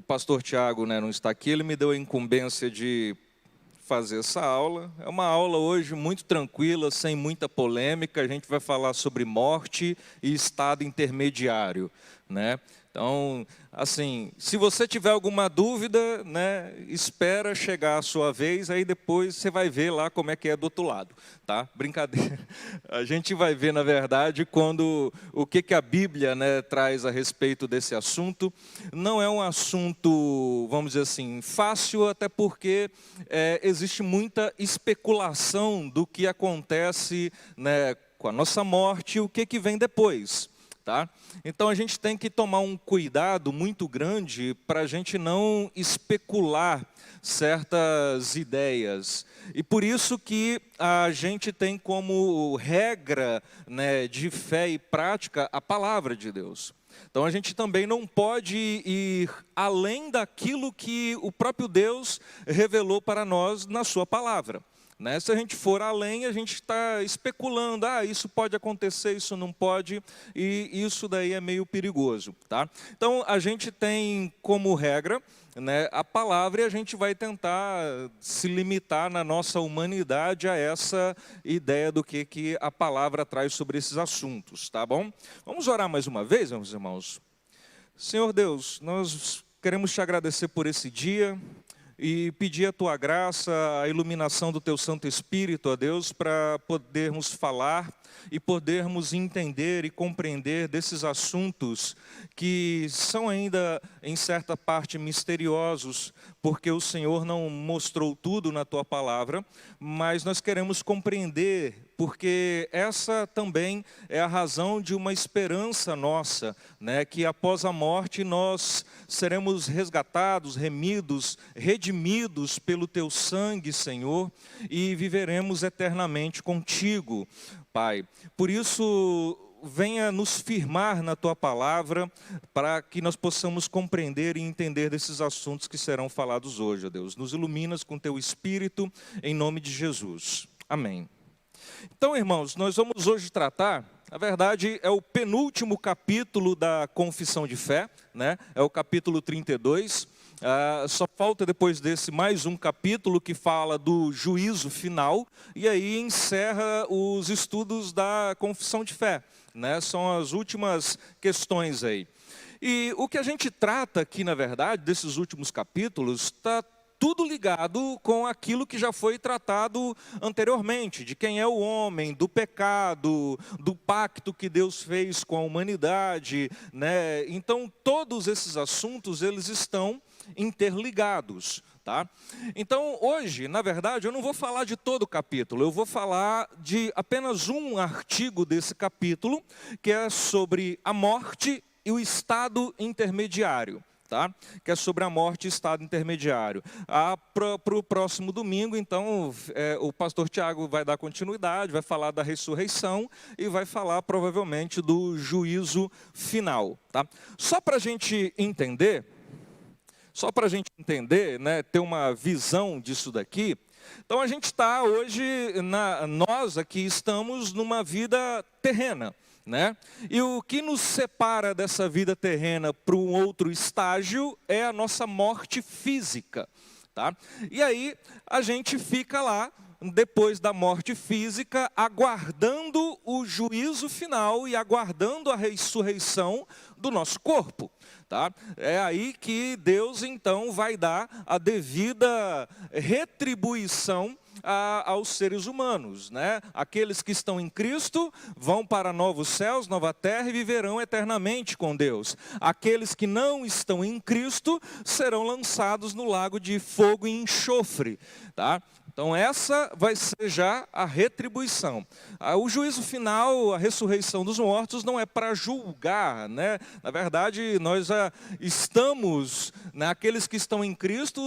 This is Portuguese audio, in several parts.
pastor Tiago, não está aqui, ele me deu a incumbência de fazer essa aula. É uma aula hoje muito tranquila, sem muita polêmica. A gente vai falar sobre morte e estado intermediário, né? Então, assim, se você tiver alguma dúvida, né, espera chegar a sua vez, aí depois você vai ver lá como é que é do outro lado, tá? Brincadeira. A gente vai ver, na verdade, o que a Bíblia, né, traz a respeito desse assunto. Não é um assunto, vamos dizer assim, fácil, até porque existe muita especulação do que acontece, né, com a nossa morte e o que vem depois. Tá? Então a gente tem que tomar um cuidado muito grande para a gente não especular certas ideias. E por isso que a gente tem como regra, né, de fé e prática a palavra de Deus. Então a gente também não pode ir além daquilo que o próprio Deus revelou para nós na sua palavra. Né? Se a gente for além, a gente está especulando, isso pode acontecer, isso não pode, e isso daí é meio perigoso. Tá? Então, a gente tem como regra, né, a palavra, e a gente vai tentar se limitar na nossa humanidade a essa ideia do que a palavra traz sobre esses assuntos. Tá bom? Vamos orar mais uma vez, meus irmãos? Senhor Deus, nós queremos te agradecer por esse dia, e pedir a Tua graça, a iluminação do Teu Santo Espírito, ó Deus, para podermos falar e podermos entender e compreender desses assuntos que são ainda, em certa parte, misteriosos, porque o Senhor não mostrou tudo na Tua palavra, mas nós queremos compreender, porque essa também é a razão de uma esperança nossa, né? Que após a morte nós seremos resgatados, remidos, redimidos pelo Teu sangue, Senhor, e viveremos eternamente contigo, Pai. Por isso, venha nos firmar na Tua palavra, para que nós possamos compreender e entender desses assuntos que serão falados hoje, ó Deus. Nos iluminas com Teu Espírito, em nome de Jesus. Amém. Então, irmãos, nós vamos hoje tratar, na verdade, é o penúltimo capítulo da Confissão de Fé, né? É o capítulo 32. Só falta depois desse mais um capítulo que fala do juízo final, e aí encerra os estudos da Confissão de Fé, né? São as últimas questões aí. E o que a gente trata aqui, na verdade, desses últimos capítulos, está tudo ligado com aquilo que já foi tratado anteriormente, de quem é o homem, do pecado, do pacto que Deus fez com a humanidade, né? Então, todos esses assuntos, eles estão interligados, tá? Então, hoje, na verdade, eu não vou falar de todo o capítulo, eu vou falar de apenas um artigo desse capítulo, que é sobre a morte e o estado intermediário. Tá? Que é sobre a morte e estado intermediário. Para o próximo domingo, então, o pastor Tiago vai dar continuidade, vai falar da ressurreição e vai falar provavelmente do juízo final. Tá? Só para a gente entender, né, ter uma visão disso daqui, então a gente está hoje, nós aqui estamos numa vida terrena. Né? E o que nos separa dessa vida terrena para um outro estágio é a nossa morte física. Tá? E aí a gente fica lá, depois da morte física, aguardando o juízo final e aguardando a ressurreição do nosso corpo. Tá? É aí que Deus então vai dar a devida retribuição aos seres humanos, né? Aqueles que estão em Cristo vão para novos céus, nova terra e viverão eternamente com Deus. Aqueles que não estão em Cristo serão lançados no lago de fogo e enxofre, tá? Então essa vai ser já a retribuição. O juízo final, a ressurreição dos mortos não é para julgar, né? Na verdade, nós estamos, né, aqueles que estão em Cristo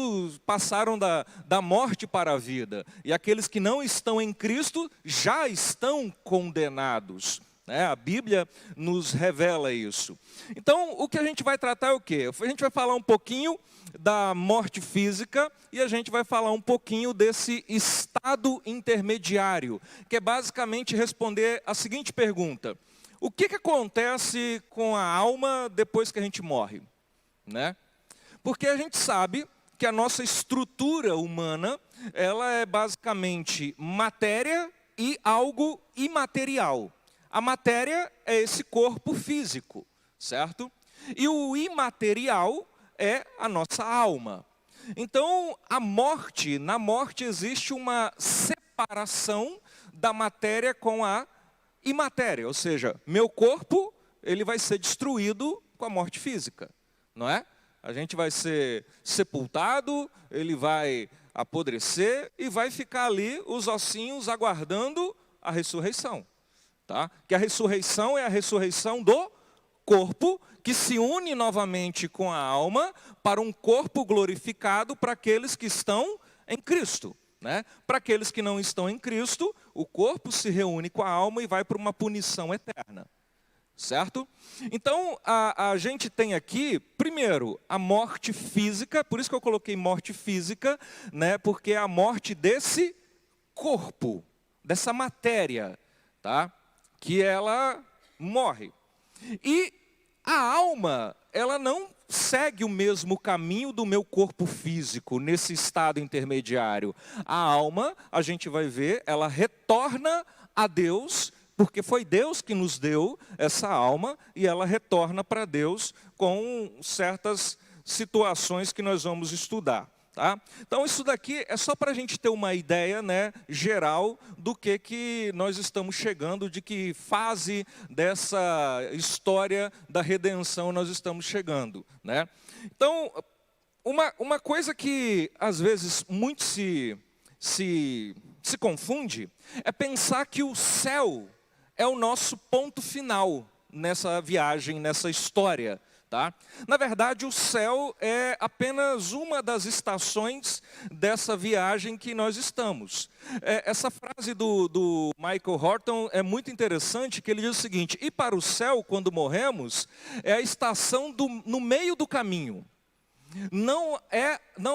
passaram da morte para a vida. E aqueles que não estão em Cristo já estão condenados. A Bíblia nos revela isso. Então, o que a gente vai tratar é o quê? A gente vai falar um pouquinho da morte física e a gente vai falar um pouquinho desse estado intermediário, que é basicamente responder a seguinte pergunta: o que acontece com a alma depois que a gente morre? Né? Porque a gente sabe que a nossa estrutura humana, ela é basicamente matéria e algo imaterial. A matéria é esse corpo físico, certo? E o imaterial é a nossa alma. Então, na morte existe uma separação da matéria com a imatéria, ou seja, meu corpo, ele vai ser destruído com a morte física, não é? A gente vai ser sepultado, ele vai apodrecer e vai ficar ali os ossinhos aguardando a ressurreição, tá? Que a ressurreição é a ressurreição do corpo que se une novamente com a alma para um corpo glorificado para aqueles que estão em Cristo, né? Para aqueles que não estão em Cristo, o corpo se reúne com a alma e vai para uma punição eterna. Certo? Então, a gente tem aqui, primeiro, a morte física, por isso que eu coloquei morte física, né? Porque é a morte desse corpo, dessa matéria, tá? Que ela morre. E a alma, ela não segue o mesmo caminho do meu corpo físico, nesse estado intermediário. A alma, a gente vai ver, ela retorna a Deus, porque foi Deus que nos deu essa alma e ela retorna para Deus com certas situações que nós vamos estudar. Tá? Então isso daqui é só para a gente ter uma ideia, né, geral do que nós estamos chegando, de que fase dessa história da redenção nós estamos chegando. Né? Então, uma coisa que às vezes muito se confunde é pensar que o céu é o nosso ponto final nessa viagem, nessa história. Tá? Na verdade, o céu é apenas uma das estações dessa viagem que nós estamos. Essa frase do Michael Horton é muito interessante, que ele diz o seguinte: ir para o céu, quando morremos, é a estação no meio do caminho. Não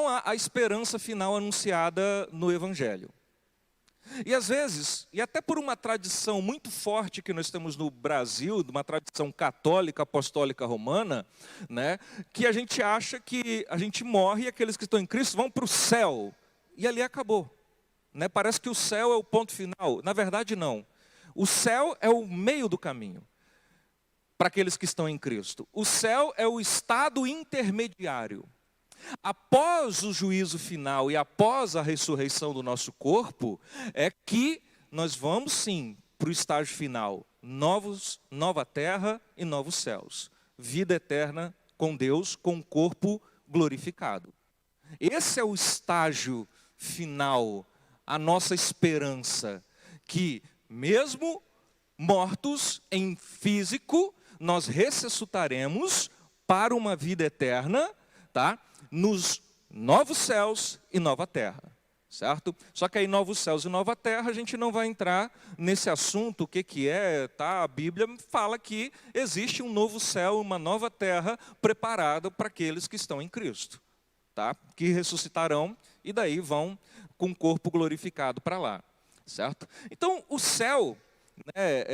há a esperança final anunciada no Evangelho. E às vezes, e até por uma tradição muito forte que nós temos no Brasil, de uma tradição católica, apostólica romana, né, que a gente acha que a gente morre e aqueles que estão em Cristo vão para o céu. E ali acabou. Né? Parece que o céu é o ponto final. Na verdade, não. O céu é o meio do caminho para aqueles que estão em Cristo. O céu é o estado intermediário. Após o juízo final e após a ressurreição do nosso corpo, é que nós vamos sim para o estágio final. Nova terra e novos céus. Vida eterna com Deus, com o corpo glorificado. Esse é o estágio final, a nossa esperança. Que mesmo mortos em físico, nós ressuscitaremos para uma vida eterna, tá? Nos novos céus e nova terra, certo? Só que aí novos céus e nova terra, a gente não vai entrar nesse assunto, o que é, tá? A Bíblia fala que existe um novo céu, uma nova terra preparada para aqueles que estão em Cristo, tá? Que ressuscitarão e daí vão com o corpo glorificado para lá, certo? Então, o céu, né,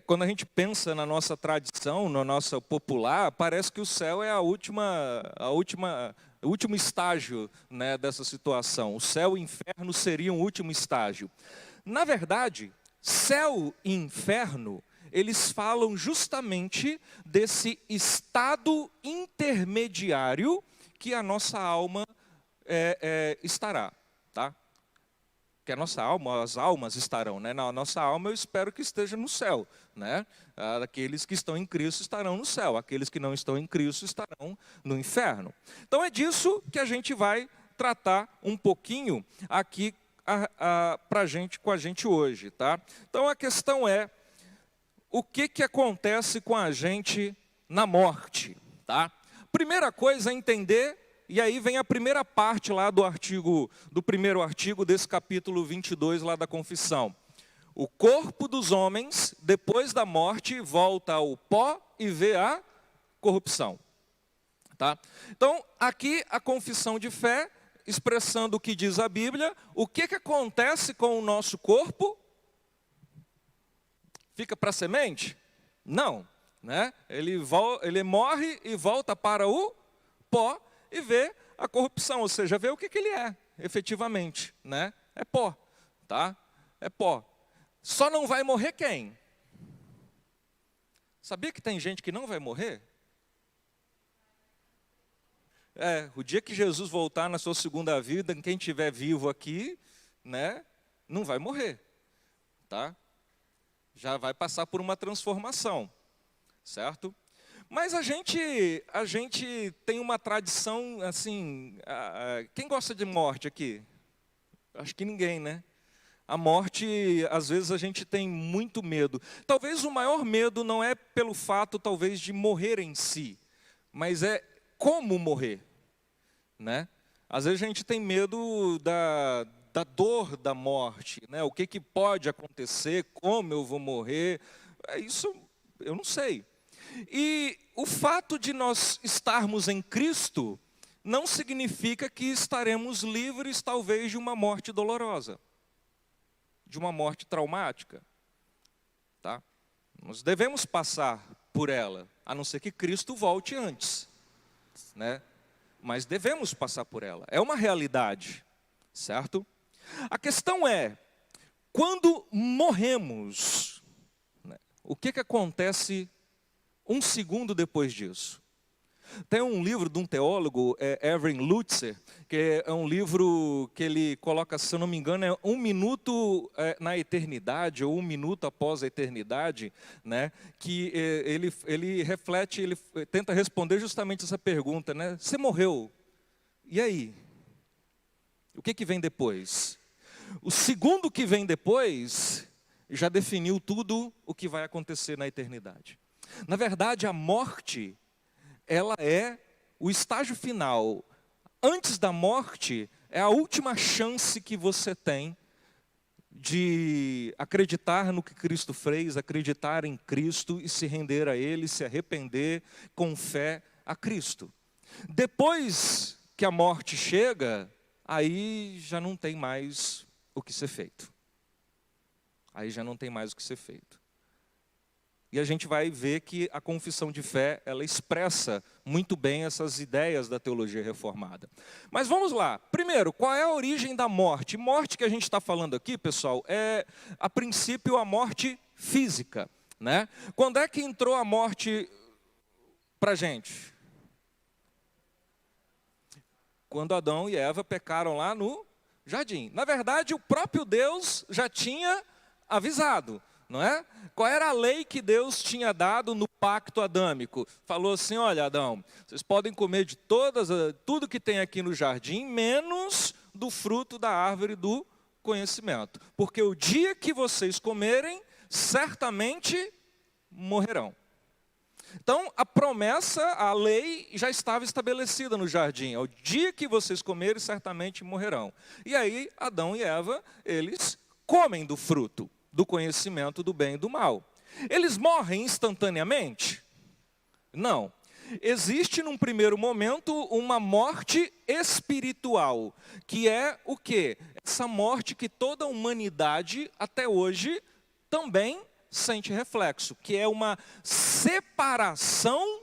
quando a gente pensa na nossa tradição, na nossa popular, parece que o céu é o último estágio, né, dessa situação. O céu e o inferno seriam o último estágio. Na verdade, céu e inferno, eles falam justamente desse estado intermediário que a nossa alma estará, tá? Que a nossa alma, as almas estarão, né? Na nossa alma eu espero que esteja no céu, né? Aqueles que estão em Cristo estarão no céu, aqueles que não estão em Cristo estarão no inferno. Então é disso que a gente vai tratar um pouquinho aqui com a gente hoje, tá? Então a questão é, o que acontece com a gente na morte, tá? Primeira coisa é entender. E aí vem a primeira parte lá do primeiro artigo desse capítulo 22 lá da confissão. O corpo dos homens, depois da morte, volta ao pó e vê a corrupção. Tá? Então, aqui a confissão de fé, expressando o que diz a Bíblia, o que acontece com o nosso corpo? Fica para a semente? Não. Né? Ele morre e volta para o pó. e vê a corrupção, ou seja, vê o que ele é, efetivamente, né? É pó, tá? É pó. Só não vai morrer quem? Sabia que tem gente que não vai morrer? O dia que Jesus voltar na sua segunda vida, quem estiver vivo aqui, né, não vai morrer, tá? Já vai passar por uma transformação, certo? Mas a gente tem uma tradição, assim, quem gosta de morte aqui? Acho que ninguém, né? A morte, às vezes a gente tem muito medo. Talvez o maior medo não é pelo fato, talvez, de morrer em si, mas é como morrer, né? Às vezes a gente tem medo da dor da morte, né? O que pode acontecer, como eu vou morrer, isso eu não sei. E o fato de nós estarmos em Cristo não significa que estaremos livres, talvez, de uma morte dolorosa, de uma morte traumática, tá? Nós devemos passar por ela, a não ser que Cristo volte antes, né? Mas devemos passar por ela, é uma realidade, certo? A questão é, quando morremos, né, o que acontece um segundo depois disso? Tem um livro de um teólogo, Erwin Lutzer, que é um livro que ele coloca, se eu não me engano, é 1 minuto na eternidade, ou 1 minuto após a eternidade, né? Que ele reflete, ele tenta responder justamente essa pergunta, né? Você morreu, e aí? O que vem depois? O segundo que vem depois já definiu tudo o que vai acontecer na eternidade. Na verdade, a morte, ela é o estágio final. Antes da morte, é a última chance que você tem de acreditar no que Cristo fez, acreditar em Cristo e se render a Ele, se arrepender com fé a Cristo. Depois que a morte chega, aí já não tem mais o que ser feito. Aí já não tem mais o que ser feito. E a gente vai ver que a confissão de fé, ela expressa muito bem essas ideias da teologia reformada. Mas vamos lá. Primeiro, qual é a origem da morte? Morte que a gente está falando aqui, pessoal, é, a princípio, a morte física, né? Quando é que entrou a morte para a gente? Quando Adão e Eva pecaram lá no jardim. Na verdade, o próprio Deus já tinha avisado, não é? Qual era a lei que Deus tinha dado no pacto adâmico? Falou assim, olha, Adão, vocês podem comer de tudo que tem aqui no jardim, menos do fruto da árvore do conhecimento. Porque o dia que vocês comerem, certamente morrerão. Então, a promessa, a lei já estava estabelecida no jardim. Ao dia que vocês comerem, certamente morrerão. E aí, Adão e Eva, eles comem do fruto do conhecimento do bem e do mal. Eles morrem instantaneamente? Não. Existe, num primeiro momento, uma morte espiritual, que é o quê? Essa morte que toda a humanidade, até hoje, também sente reflexo, que é uma separação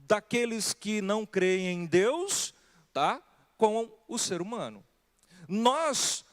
daqueles que não creem em Deus, tá? Com o ser humano. Nós,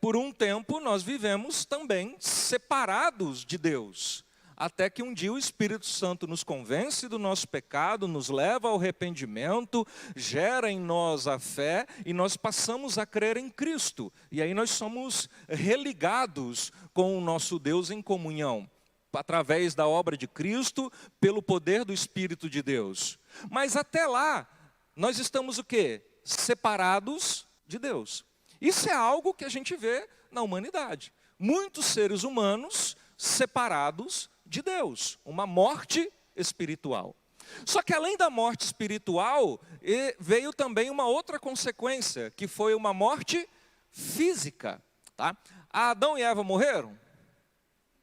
por um tempo, nós vivemos também separados de Deus, até que um dia o Espírito Santo nos convence do nosso pecado, nos leva ao arrependimento, gera em nós a fé e nós passamos a crer em Cristo. E aí nós somos religados com o nosso Deus em comunhão, através da obra de Cristo, pelo poder do Espírito de Deus. Mas até lá, nós estamos o quê? Separados de Deus. Isso é algo que a gente vê na humanidade. Muitos seres humanos separados de Deus, uma morte espiritual. Só que além da morte espiritual, veio também uma outra consequência, que foi uma morte física. Tá? Adão e Eva morreram?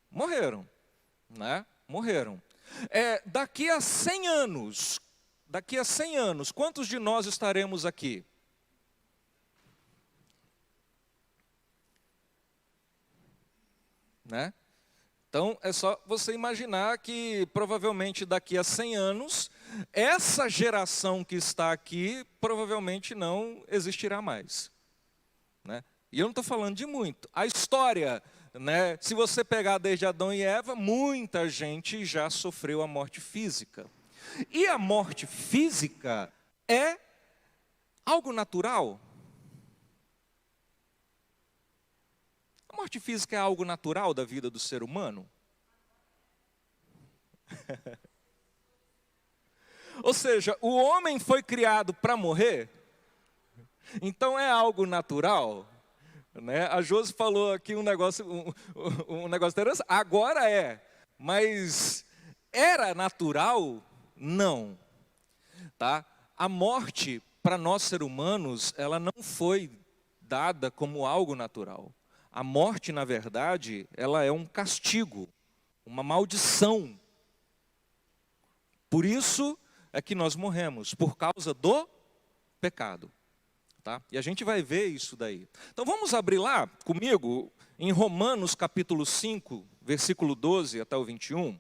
Morreram, né? Morreram. Daqui a 100 anos, quantos de nós estaremos aqui? Né? Então, é só você imaginar que, provavelmente, daqui a 100 anos, essa geração que está aqui, provavelmente não existirá mais, né? E eu não estou falando de muito. A história, né, se você pegar desde Adão e Eva, muita gente já sofreu a morte física. E a morte física é algo natural? A morte física é algo natural da vida do ser humano? Ou seja, o homem foi criado para morrer? Então é algo natural? Né? A Josi falou aqui um negócio interessante. Agora é, mas era natural? Não. Tá? A morte, para nós seres humanos, ela não foi dada como algo natural. A morte, na verdade, ela é um castigo, uma maldição. Por isso é que nós morremos, por causa do pecado. Tá? E a gente vai ver isso daí. Então vamos abrir lá comigo em Romanos capítulo 5, versículo 12 até o 21.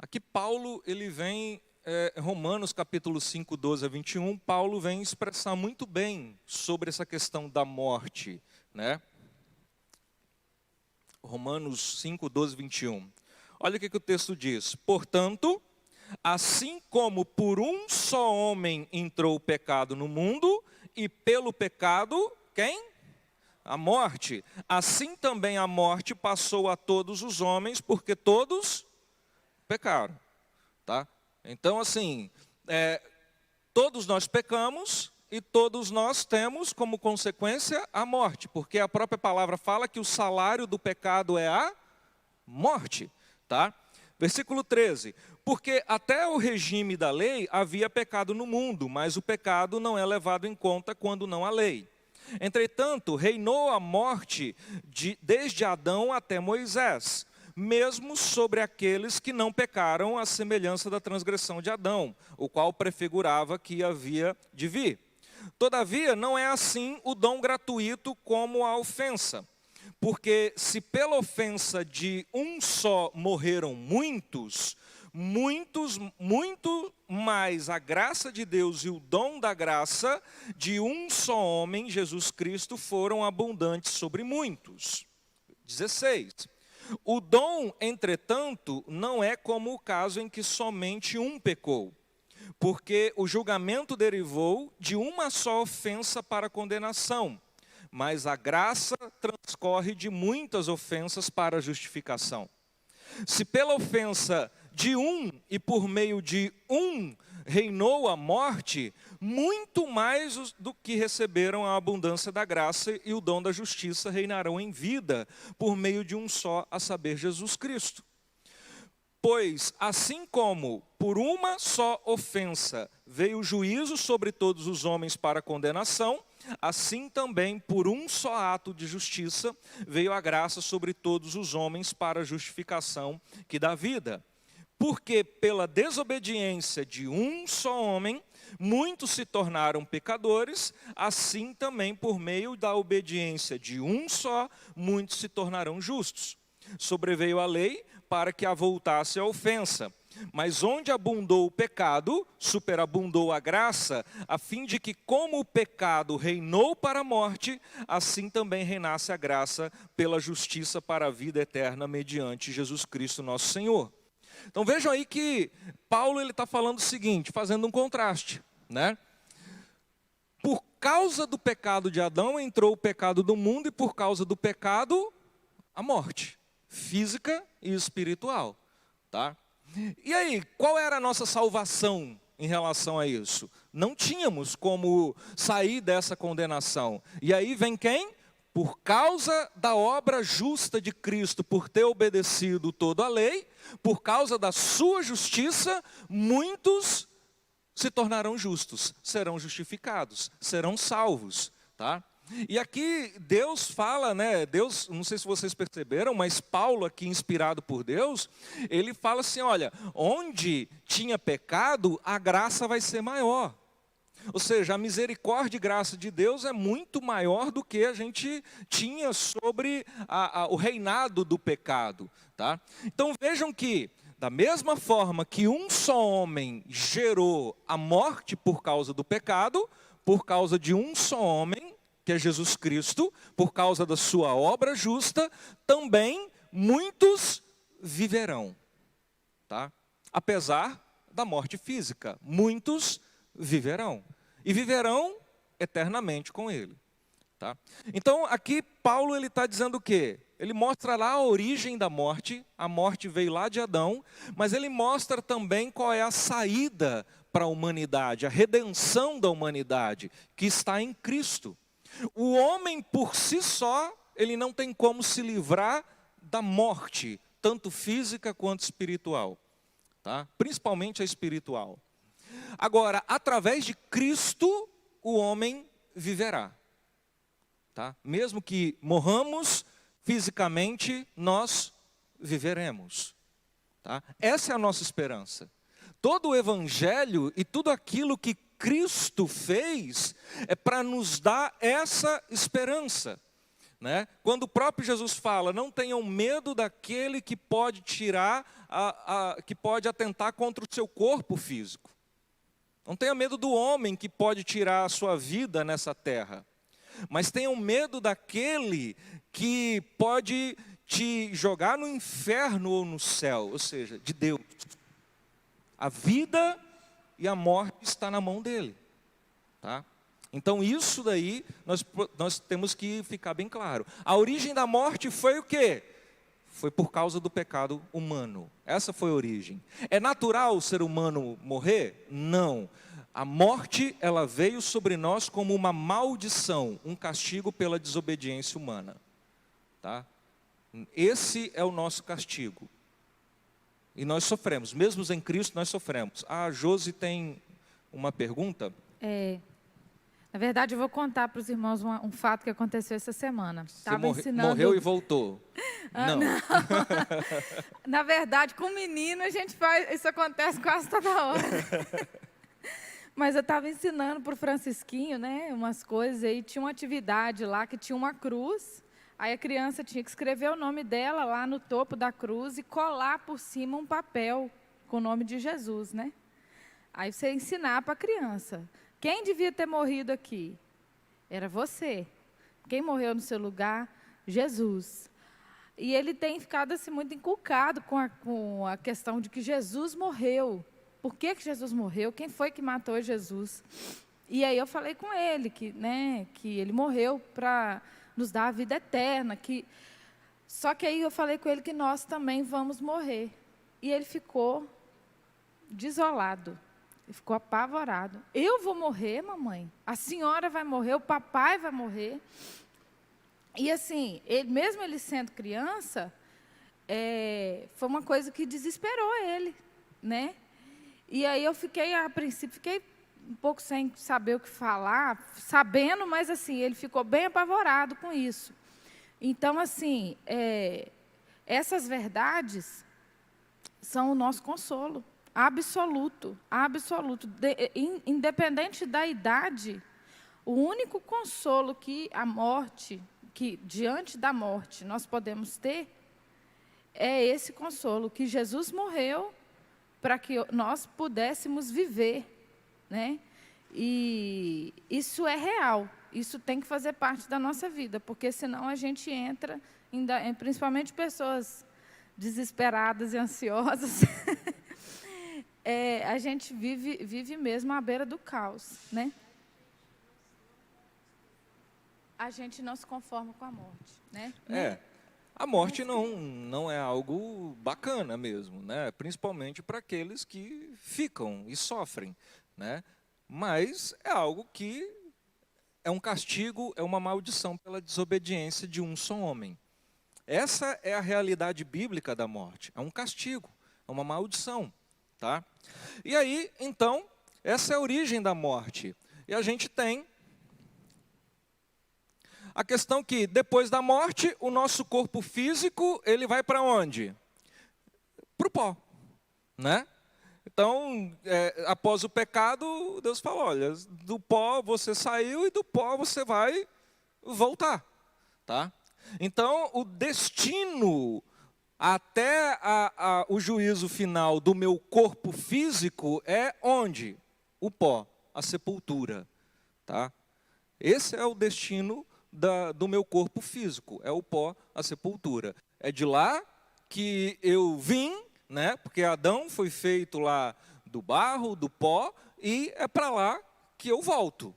Aqui Paulo, ele vem, Romanos capítulo 5, 12 a 21, Paulo vem expressar muito bem sobre essa questão da morte, né? Romanos 5, 12, 21. Olha o que o texto diz. Portanto, assim como por um só homem entrou o pecado no mundo, e pelo pecado, quem? A morte. Assim também a morte passou a todos os homens, porque todos pecaram, tá? Então, assim, todos nós pecamos e todos nós temos como consequência a morte, porque a própria palavra fala que o salário do pecado é a morte, tá? Versículo 13, porque até o regime da lei havia pecado no mundo, mas o pecado não é levado em conta quando não há lei. Entretanto, reinou a morte desde Adão até Moisés, mesmo sobre aqueles que não pecaram à semelhança da transgressão de Adão, o qual prefigurava que havia de vir. Todavia, não é assim o dom gratuito como a ofensa. Porque se pela ofensa de um só morreram muitos, muito mais a graça de Deus e o dom da graça de um só homem, Jesus Cristo, foram abundantes sobre muitos. 16. O dom, entretanto, não é como o caso em que somente um pecou, porque o julgamento derivou de uma só ofensa para condenação, mas a graça transcorre de muitas ofensas para a justificação. Se pela ofensa de um e por meio de um reinou a morte, muito mais do que receberam a abundância da graça e o dom da justiça reinarão em vida, por meio de um só, a saber, Jesus Cristo. Pois, assim como por uma só ofensa veio o juízo sobre todos os homens para condenação, assim também por um só ato de justiça veio a graça sobre todos os homens para a justificação que dá vida. Porque pela desobediência de um só homem, muitos se tornaram pecadores, assim também por meio da obediência de um só, muitos se tornarão justos. Sobreveio a lei para que avultasse a ofensa. Mas onde abundou o pecado, superabundou a graça, a fim de que como o pecado reinou para a morte, assim também reinasse a graça pela justiça para a vida eterna mediante Jesus Cristo nosso Senhor. Então vejam aí que Paulo está falando o seguinte, fazendo um contraste, né? Por causa do pecado de Adão entrou o pecado do mundo e por causa do pecado a morte, física e espiritual, tá? E aí, qual era a nossa salvação em relação a isso? Não tínhamos como sair dessa condenação. E aí vem quem? Por causa da obra justa de Cristo, por ter obedecido toda a lei, por causa da sua justiça, muitos se tornarão justos, serão justificados, serão salvos, tá? E aqui Deus fala, né? Deus, não sei se vocês perceberam, mas Paulo aqui, inspirado por Deus, ele fala assim, olha, onde tinha pecado, a graça vai ser maior. Ou seja, a misericórdia e graça de Deus é muito maior do que a gente tinha sobre o reinado do pecado. Tá? Então vejam que, da mesma forma que um só homem gerou a morte por causa do pecado, por causa de um só homem, que é Jesus Cristo, por causa da sua obra justa, também muitos viverão. Tá? Apesar da morte física, muitos viverão. E viverão eternamente com ele. Tá? Então, aqui Paulo está dizendo o quê? Ele mostra lá a origem da morte. A morte veio lá de Adão. Mas ele mostra também qual é a saída para a humanidade. A redenção da humanidade, que está em Cristo. O homem por si só, ele não tem como se livrar da morte. Tanto física quanto espiritual. Tá? Principalmente a espiritual. Agora, através de Cristo, o homem viverá. Tá? Mesmo que morramos fisicamente, nós viveremos. Tá? Essa é a nossa esperança. Todo o evangelho e tudo aquilo que Cristo fez é para nos dar essa esperança. Né? Quando o próprio Jesus fala, não tenham medo daquele que pode tirar, que pode atentar contra o seu corpo físico. Não tenha medo do homem que pode tirar a sua vida nessa terra. Mas tenham medo daquele que pode te jogar no inferno ou no céu. Ou seja, de Deus. A vida e a morte está na mão dele. Tá? Então isso daí nós temos que ficar bem claro. A origem da morte foi o quê? Foi por causa do pecado humano. Essa foi a origem. É natural o ser humano morrer? Não. A morte, ela veio sobre nós como uma maldição, um castigo pela desobediência humana. Tá? Esse é o nosso castigo. E nós sofremos, mesmo em Cristo nós sofremos. A Josi tem uma pergunta? Na verdade, eu vou contar para os irmãos um fato que aconteceu essa semana. Você morreu e voltou? Não. Na verdade, com o menino, isso acontece quase toda hora. Mas eu estava ensinando para o Francisquinho, né, umas coisas, aí tinha uma atividade lá que tinha uma cruz, aí a criança tinha que escrever o nome dela lá no topo da cruz e colar por cima um papel com o nome de Jesus, né? Aí você ensinar para a criança. Quem devia ter morrido aqui? Era você. Quem morreu no seu lugar? Jesus. E ele tem ficado assim, muito inculcado com a questão de que Jesus morreu. Por que Jesus morreu? Quem foi que matou Jesus? E aí eu falei com ele que ele morreu para nos dar a vida eterna. Só que aí eu falei com ele que nós também vamos morrer. E ele ficou desolado. Ele ficou apavorado. Eu vou morrer, mamãe? A senhora vai morrer? O papai vai morrer? E assim, mesmo ele sendo criança, foi uma coisa que desesperou ele, né? E aí eu a princípio, fiquei um pouco sem saber o que falar, sabendo, mas assim, ele ficou bem apavorado com isso. Então, assim, essas verdades são o nosso consolo, absoluto, absoluto. Independente da idade, o único consolo que diante da morte nós podemos ter, é esse consolo, que Jesus morreu para que nós pudéssemos viver, né? E isso é real, isso tem que fazer parte da nossa vida, porque senão a gente entra, principalmente pessoas desesperadas e ansiosas, a gente vive mesmo à beira do caos, né? A gente não se conforma com a morte, né? A morte não é algo bacana mesmo, né? Principalmente para aqueles que ficam e sofrem, né? Mas é algo que é um castigo, é uma maldição pela desobediência de um só homem. Essa é a realidade bíblica da morte, é um castigo, é uma maldição, tá? E aí, então, essa é a origem da morte. E a gente tem A questão que depois da morte, o nosso corpo físico, ele vai para onde? Para o pó, né? Então, após o pecado, Deus fala, olha, do pó você saiu e do pó você vai voltar, tá? Então, o destino até o juízo final do meu corpo físico é onde? O pó, a sepultura, tá? Esse é o destino do meu corpo físico, é o pó, a sepultura. É de lá que eu vim, né? Porque Adão foi feito lá do barro, do pó, e é para lá que eu volto,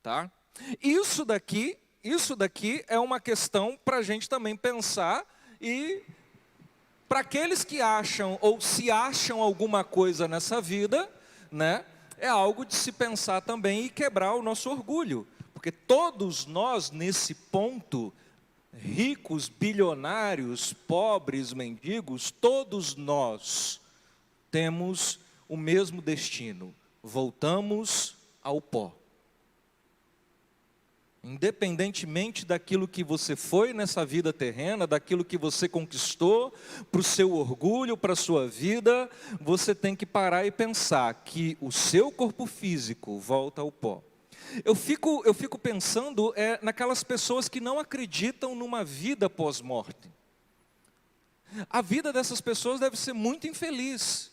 tá? Isso daqui é uma questão para a gente também pensar, e para aqueles que acham ou se acham alguma coisa nessa vida, né? É algo de se pensar também e quebrar o nosso orgulho, porque todos nós nesse ponto, ricos, bilionários, pobres, mendigos, todos nós temos o mesmo destino. Voltamos ao pó. Independentemente daquilo que você foi nessa vida terrena, daquilo que você conquistou, para o seu orgulho, para a sua vida, você tem que parar e pensar que o seu corpo físico volta ao pó. Eu fico pensando naquelas pessoas que não acreditam numa vida pós-morte. A vida dessas pessoas deve ser muito infeliz.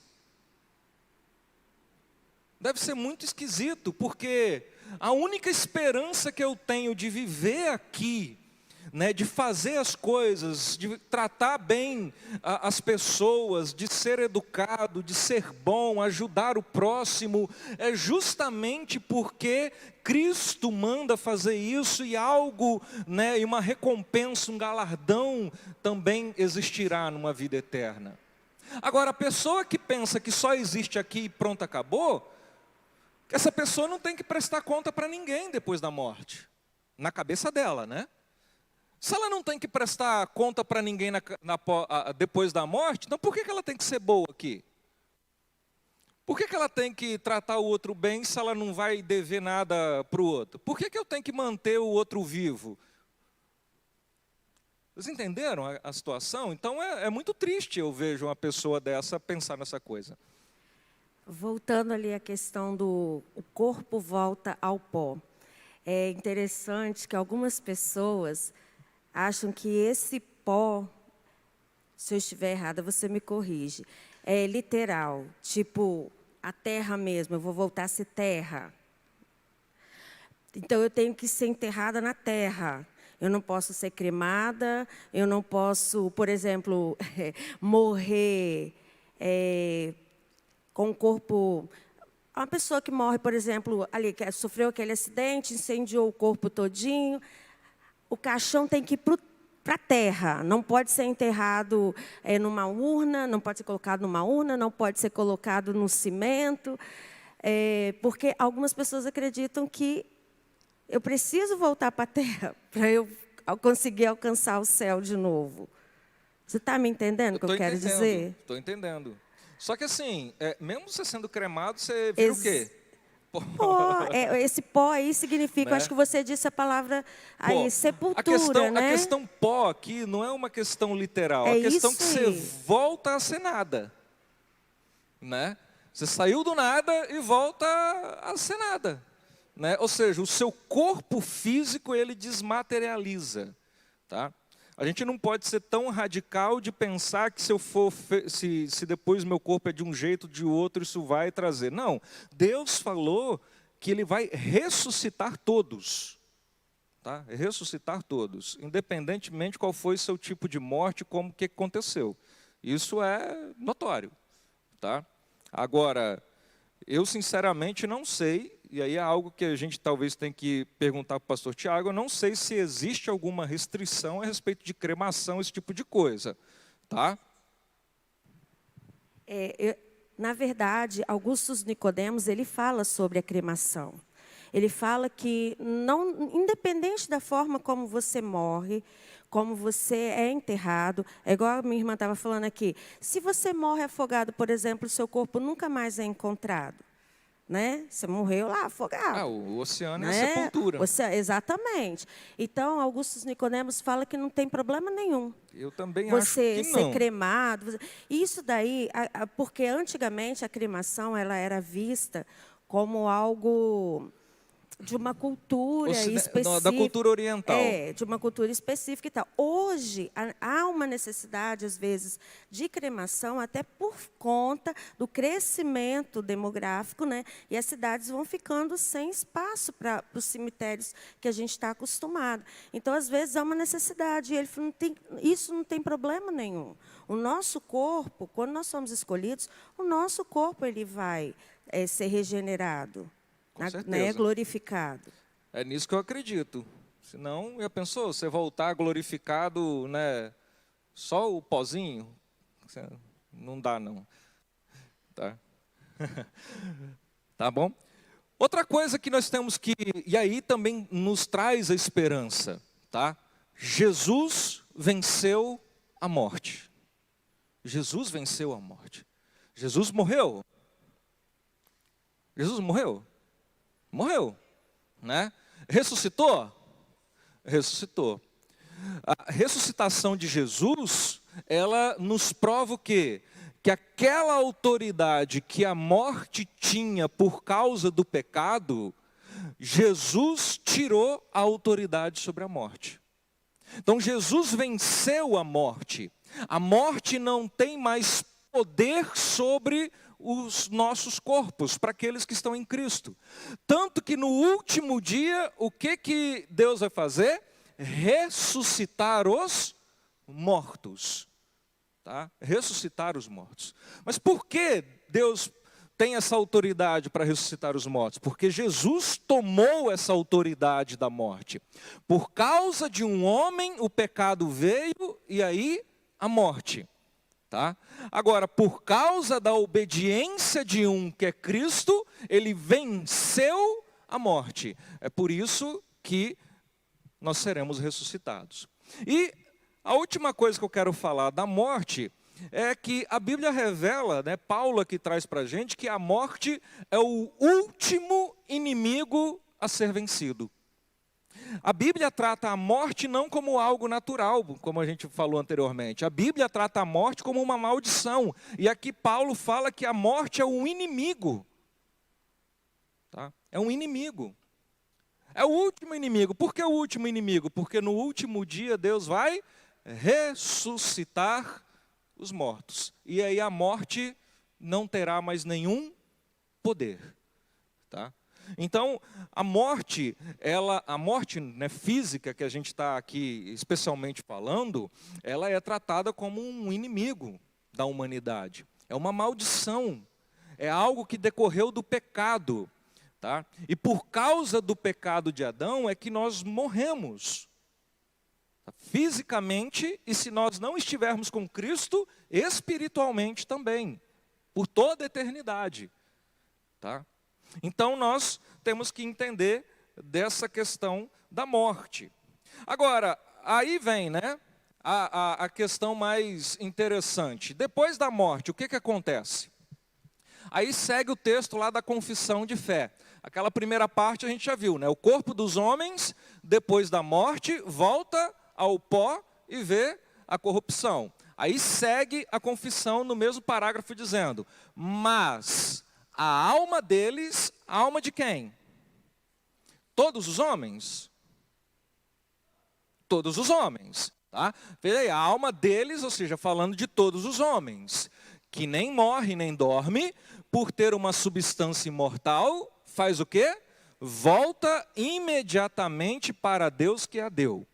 Deve ser muito esquisito, porque a única esperança que eu tenho de viver aqui, né, de fazer as coisas, de tratar bem as pessoas, de ser educado, de ser bom, ajudar o próximo, é justamente porque Cristo manda fazer isso, e algo, né, e uma recompensa, um galardão também existirá numa vida eterna. Agora, a pessoa que pensa que só existe aqui e pronto, acabou, essa pessoa não tem que prestar conta para ninguém depois da morte, na cabeça dela, né? Se ela não tem que prestar conta para ninguém depois da morte, então por que ela tem que ser boa aqui? Por que ela tem que tratar o outro bem se ela não vai dever nada para o outro? Por que eu tenho que manter o outro vivo? Vocês entenderam a situação? Então é muito triste, eu vejo uma pessoa dessa pensar nessa coisa. Voltando ali à questão do o corpo volta ao pó. É interessante que algumas pessoas acham que esse pó, se eu estiver errada, você me corrige, é literal, tipo a terra mesmo, eu vou voltar a ser terra. Então eu tenho que ser enterrada na terra. Eu não posso ser cremada, eu não posso, por exemplo, morrer com o corpo. Uma pessoa que morre, por exemplo, ali, que sofreu aquele acidente, incendiou o corpo todinho, o caixão tem que ir para a terra, não pode ser enterrado numa urna, não pode ser colocado numa urna, não pode ser colocado no cimento, porque algumas pessoas acreditam que eu preciso voltar para a terra para eu conseguir alcançar o céu de novo. Você está me entendendo o que eu quero dizer? Estou entendendo. Só que assim, mesmo você sendo cremado, você vira o quê? Pó, esse pó aí significa, né? Acho que você disse a palavra aí, sepultura, né? A questão pó aqui não é uma questão literal, a questão que você volta a ser nada, né? Você saiu do nada e volta a ser nada, né? Ou seja, o seu corpo físico, ele desmaterializa, tá? A gente não pode ser tão radical de pensar que se depois meu corpo é de um jeito, de outro, isso vai trazer. Não, Deus falou que Ele vai ressuscitar todos. Tá? Ressuscitar todos, independentemente qual foi seu tipo de morte, como que aconteceu. Isso é notório. Tá? Agora, eu sinceramente não sei, e aí é algo que a gente talvez tenha que perguntar para o pastor Tiago, eu não sei se existe alguma restrição a respeito de cremação, esse tipo de coisa, tá? Na verdade, Augustus Nicodemos, ele fala sobre a cremação. Ele fala que, não, independente da forma como você morre, como você é enterrado, é igual a minha irmã estava falando aqui, se você morre afogado, por exemplo, o seu corpo nunca mais é encontrado. né? Você morreu lá afogado. O oceano é né? a sepultura. Exatamente. Então, Augusto Nicodemos fala que não tem problema nenhum. Eu também Você acho que ser não. cremado. Isso daí, porque antigamente a cremação ela era vista como algo de uma cultura específica. Da cultura oriental. De uma cultura específica e tal. Hoje, há uma necessidade, às vezes, de cremação, até por conta do crescimento demográfico, né? E as cidades vão ficando sem espaço para os cemitérios que a gente está acostumado. Então, às vezes, há uma necessidade. E ele falou, isso não tem problema nenhum. O nosso corpo, quando nós somos escolhidos, o nosso corpo ele vai ser regenerado. Com certeza. Né, glorificado. É nisso que eu acredito. Senão, já pensou, você voltar glorificado, né, só o pozinho? Não dá, não. Tá? Tá bom? Outra coisa que nós temos que... E aí também nos traz a esperança. Tá? Jesus venceu a morte. Jesus venceu a morte. Jesus morreu. Jesus morreu. Morreu, né? Ressuscitou? Ressuscitou. A ressuscitação de Jesus, ela nos prova o quê? Que aquela autoridade que a morte tinha por causa do pecado, Jesus tirou a autoridade sobre a morte. Então Jesus venceu a morte. A morte não tem mais poder sobre os nossos corpos, para aqueles que estão em Cristo. Tanto que no último dia, o que Deus vai fazer? Ressuscitar os mortos. Tá? Ressuscitar os mortos. Mas por que Deus tem essa autoridade para ressuscitar os mortos? Porque Jesus tomou essa autoridade da morte. Por causa de um homem, o pecado veio e aí a morte. Tá? Agora, por causa da obediência de um que é Cristo, ele venceu a morte. É por isso que nós seremos ressuscitados. E a última coisa que eu quero falar da morte é que a Bíblia revela, né, Paulo aqui traz para a gente, que a morte é o último inimigo a ser vencido. A Bíblia trata a morte não como algo natural, como a gente falou anteriormente. A Bíblia trata a morte como uma maldição. E aqui Paulo fala que a morte é um inimigo. Tá? É um inimigo. É o último inimigo. Por que o último inimigo? Porque no último dia Deus vai ressuscitar os mortos. E aí a morte não terá mais nenhum poder. Tá? Então, a morte, né, física que a gente está aqui especialmente falando, ela é tratada como um inimigo da humanidade. É uma maldição. É algo que decorreu do pecado. Tá? E por causa do pecado de Adão é que nós morremos. Fisicamente, e se nós não estivermos com Cristo, espiritualmente também. Por toda a eternidade. Tá? Então, nós temos que entender dessa questão da morte. Agora, aí vem, né, a questão mais interessante. Depois da morte, o que acontece? Aí segue o texto lá da confissão de fé. Aquela primeira parte a gente já viu, né? O corpo dos homens, depois da morte, volta ao pó e vê a corrupção. Aí segue a confissão no mesmo parágrafo dizendo, mas a alma deles, a alma de quem? Todos os homens? Todos os homens. Tá? Veja aí, a alma deles, ou seja, falando de todos os homens, que nem morre nem dorme, por ter uma substância imortal, faz o quê? Volta imediatamente para Deus que a deu.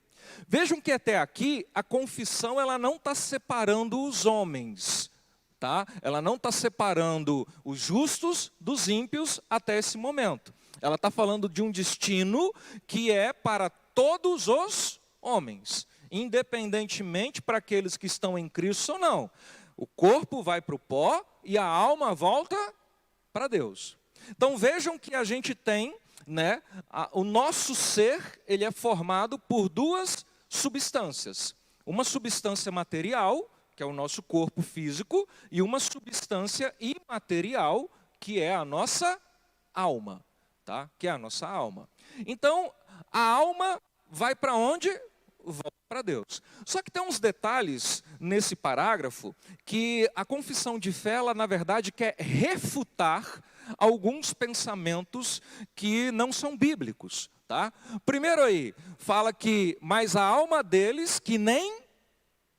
Vejam que até aqui, a confissão ela não está separando os homens. Tá? Ela não está separando os justos dos ímpios até esse momento. Ela está falando de um destino que é para todos os homens, independentemente para aqueles que estão em Cristo ou não. O corpo vai para o pó e a alma volta para Deus. Então vejam que a gente tem, né, o nosso ser, ele é formado por duas substâncias. Uma substância material, que é o nosso corpo físico, e uma substância imaterial, que é a nossa alma, tá? Que é a nossa alma. Então, a alma vai para onde? Volta para Deus. Só que tem uns detalhes nesse parágrafo que a confissão de fé, ela, na verdade, quer refutar alguns pensamentos que não são bíblicos, tá? Primeiro aí, fala que, mas a alma deles que nem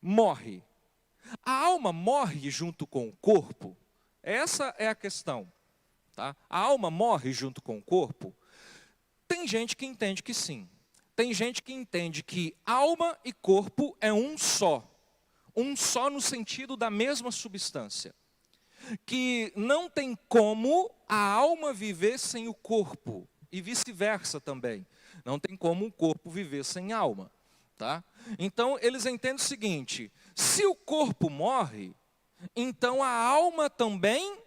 morre. A alma morre junto com o corpo? Essa é a questão, tá? A alma morre junto com o corpo? Tem gente que entende que sim. Tem gente que entende que alma e corpo é um só no sentido da mesma substância. Que não tem como a alma viver sem o corpo, e vice-versa também. Não tem como o corpo viver sem alma, tá? Então, eles entendem o seguinte: se o corpo morre, então a alma também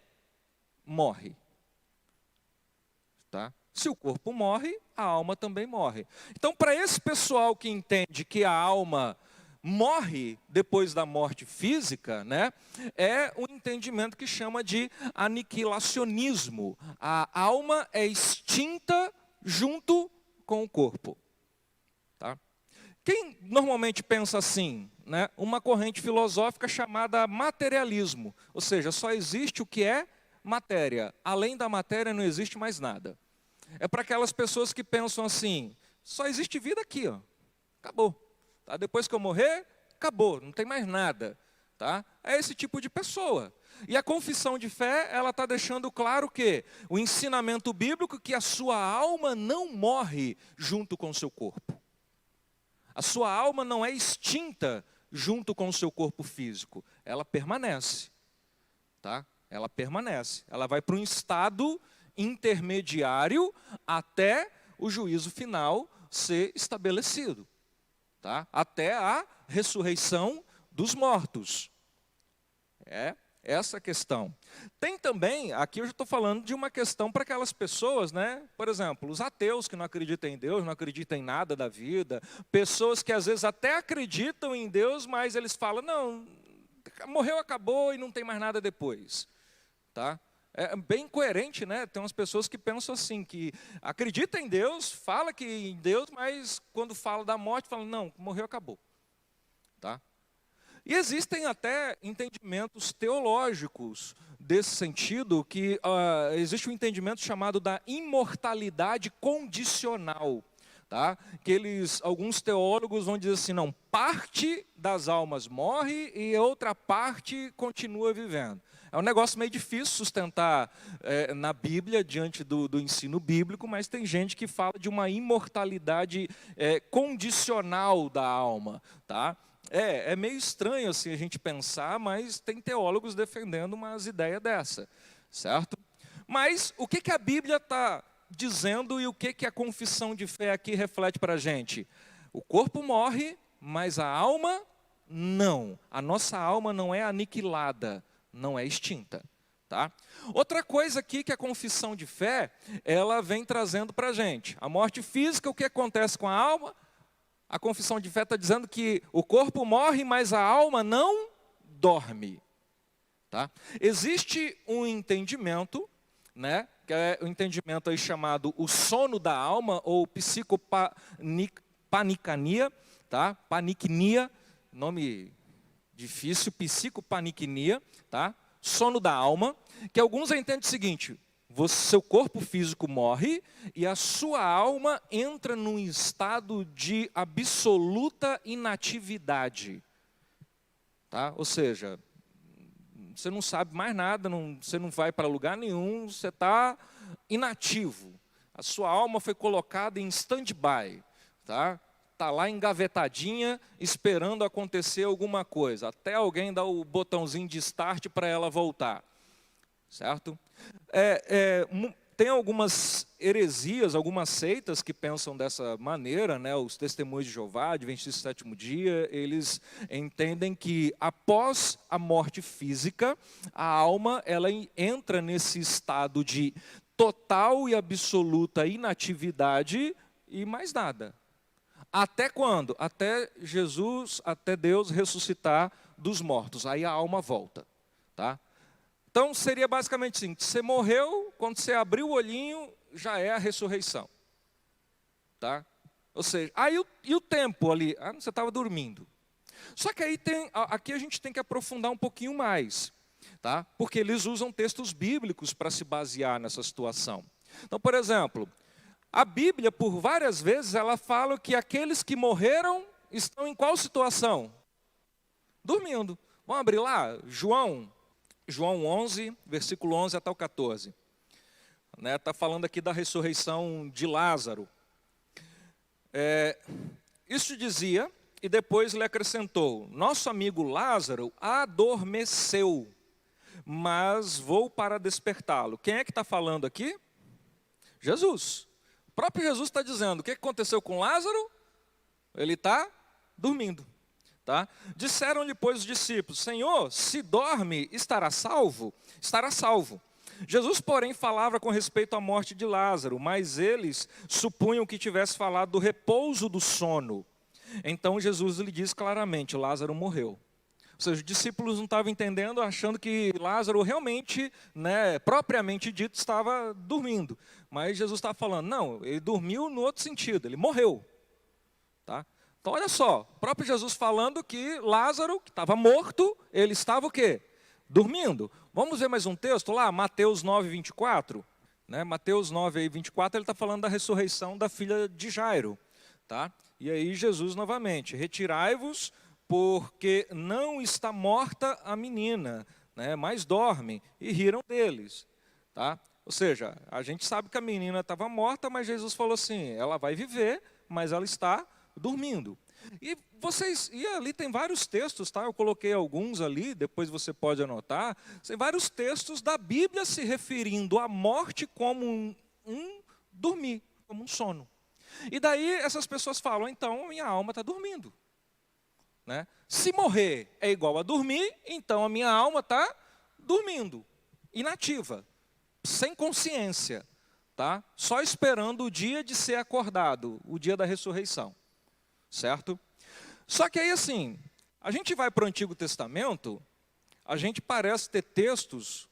morre, tá? Se o corpo morre, a alma também morre. Então, para esse pessoal que entende que a alma morre depois da morte física, né, é um entendimento que chama de aniquilacionismo. A alma é extinta junto com o corpo. Tá? Quem normalmente pensa assim? Né? Uma corrente filosófica chamada materialismo. Ou seja, só existe o que é matéria. Além da matéria não existe mais nada. É para aquelas pessoas que pensam assim: só existe vida aqui, ó. Acabou. Tá? Depois que eu morrer, acabou, não tem mais nada. Tá? É esse tipo de pessoa. E a confissão de fé, ela está deixando claro que o ensinamento bíblico que a sua alma não morre junto com o seu corpo. A sua alma não é extinta junto com o seu corpo físico. Ela permanece. Tá? Ela permanece. Ela vai para um estado intermediário até o juízo final ser estabelecido, tá? Até a ressurreição dos mortos. É essa a questão. Tem também, aqui eu já estou falando de uma questão para aquelas pessoas, né? Por exemplo, os ateus que não acreditam em Deus, não acreditam em nada da vida, pessoas que às vezes até acreditam em Deus, mas eles falam: não, morreu, acabou e não tem mais nada depois, tá? É bem coerente, né? Tem umas pessoas que pensam assim, que acreditam em Deus, fala que em Deus, mas quando fala da morte, falam: não, morreu, acabou. Tá? E existem até entendimentos teológicos desse sentido, que existe um entendimento chamado da imortalidade condicional. Tá? Que alguns teólogos vão dizer assim: não, parte das almas morre e outra parte continua vivendo. É um negócio meio difícil sustentar na Bíblia, diante do ensino bíblico, mas tem gente que fala de uma imortalidade condicional da alma. Tá? É meio estranho assim a gente pensar, mas tem teólogos defendendo umas ideias dessa, certo? Mas o que a Bíblia está dizendo e o que a confissão de fé aqui reflete para a gente? O corpo morre, mas a alma não. A nossa alma não é aniquilada, não é extinta. Tá? Outra coisa aqui que a confissão de fé, ela vem trazendo para a gente. A morte física, o que acontece com a alma? A confissão de fé está dizendo que o corpo morre, mas a alma não dorme. Tá? Existe um entendimento, né, que é o entendimento aí chamado o sono da alma, ou psicopanicania, tá? Panicnia, nome difícil, psicopaniquia, tá? Sono da alma, que alguns entendem o seguinte: seu corpo físico morre e a sua alma entra num estado de absoluta inatividade. Tá? Ou seja, você não sabe mais nada, você não vai para lugar nenhum, você está inativo. A sua alma foi colocada em stand-by, tá? Está lá engavetadinha, esperando acontecer alguma coisa, até alguém dar o botãozinho de start para ela voltar, certo? Tem algumas heresias, algumas seitas que pensam dessa maneira, né? Os Testemunhos de Jeová, Adventistas do Sétimo Dia, eles entendem que após a morte física, a alma ela entra nesse estado de total e absoluta inatividade e mais nada. Até quando? Até Deus ressuscitar dos mortos. Aí a alma volta. Tá? Então seria basicamente assim: você morreu, quando você abrir o olhinho, já é a ressurreição. Tá? Ou seja, e o tempo ali? Você estava dormindo. Só que aí aqui a gente tem que aprofundar um pouquinho mais, tá? Porque eles usam textos bíblicos para se basear nessa situação. Então, por exemplo, a Bíblia, por várias vezes, ela fala que aqueles que morreram estão em qual situação? Dormindo. Vamos abrir lá, João 11, versículo 11 até o 14. Está falando aqui da ressurreição de Lázaro. Isso dizia, e depois ele acrescentou: nosso amigo Lázaro adormeceu, mas vou para despertá-lo. Quem é que está falando aqui? Jesus. O próprio Jesus está dizendo, o que aconteceu com Lázaro? Ele está dormindo. Tá? Disseram-lhe, pois, os discípulos: Senhor, se dorme, estará salvo? Estará salvo. Jesus, porém, falava com respeito à morte de Lázaro, mas eles supunham que tivesse falado do repouso do sono. Então Jesus lhe diz claramente: Lázaro morreu. Ou seja, os discípulos não estavam entendendo, achando que Lázaro realmente, propriamente dito, estava dormindo. Mas Jesus estava falando, não, ele dormiu no outro sentido, ele morreu. Tá? Então olha só, o próprio Jesus falando que Lázaro, que estava morto, ele estava o quê? Dormindo. Vamos ver mais um texto lá, Mateus 9, 24. Mateus 9, 24, ele está falando da ressurreição da filha de Jairo. Tá? E aí Jesus novamente: retirai-vos, porque não está morta a menina, mas dorme. E riram deles. Tá? Ou seja, a gente sabe que a menina estava morta, mas Jesus falou assim, ela vai viver, mas ela está dormindo. E ali tem vários textos, tá? Eu coloquei alguns ali, depois você pode anotar. Tem vários textos da Bíblia se referindo à morte como um dormir, como um sono. E daí essas pessoas falam, então minha alma está dormindo. Se morrer é igual a dormir, então a minha alma está dormindo, inativa, sem consciência, tá? Só esperando o dia de ser acordado, o dia da ressurreição. Certo? Só que aí assim, a gente vai para o Antigo Testamento, a gente parece ter textos,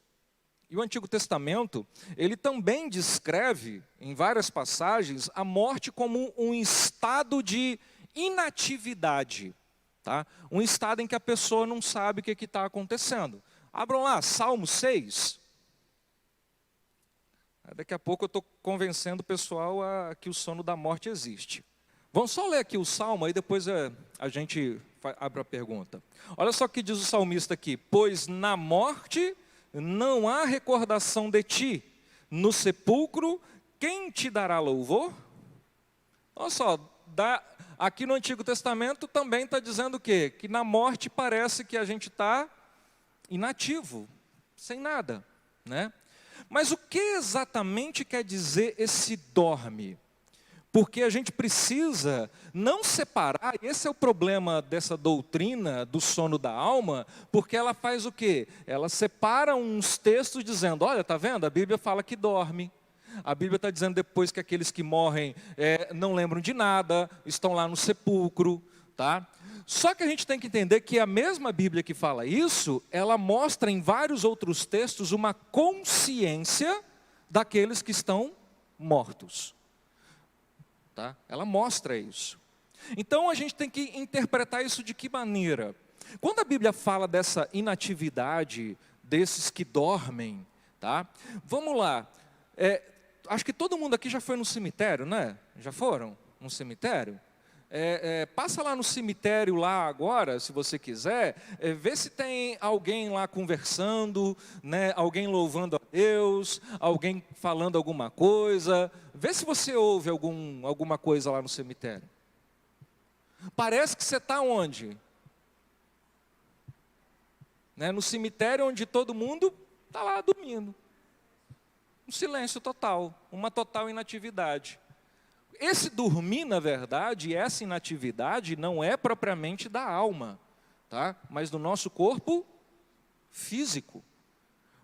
e o Antigo Testamento, ele também descreve, em várias passagens, a morte como um estado de inatividade. Tá? Um estado em que a pessoa não sabe o que está acontecendo. Abram lá, Salmo 6. Daqui a pouco eu estou convencendo o pessoal que o sono da morte existe. Vamos só ler aqui o Salmo, aí depois a gente abre a pergunta. Olha só o que diz o salmista aqui. Pois na morte não há recordação de ti, no sepulcro quem te dará louvor? Olha só, aqui no Antigo Testamento também está dizendo o quê? Que na morte parece que a gente está inativo, sem nada. Mas o que exatamente quer dizer esse dorme? Porque a gente precisa não separar, e esse é o problema dessa doutrina do sono da alma, porque ela faz o quê? Ela separa uns textos dizendo, olha, está vendo? A Bíblia fala que dorme. A Bíblia está dizendo depois que aqueles que morrem não lembram de nada, estão lá no sepulcro. Tá? Só que a gente tem que entender que a mesma Bíblia que fala isso, ela mostra em vários outros textos uma consciência daqueles que estão mortos. Tá? Ela mostra isso. Então a gente tem que interpretar isso de que maneira? Quando a Bíblia fala dessa inatividade, desses que dormem, tá? Vamos lá. Acho que todo mundo aqui já foi no cemitério, né? Já foram no cemitério? Passa lá no cemitério lá agora, se você quiser, vê se tem alguém lá conversando, alguém louvando a Deus, alguém falando alguma coisa, vê se você ouve alguma coisa lá no cemitério. Parece que você está onde? No cemitério onde todo mundo está lá dormindo. Um silêncio total, uma total inatividade. Esse dormir, na verdade, essa inatividade não é propriamente da alma, tá? Mas do nosso corpo físico.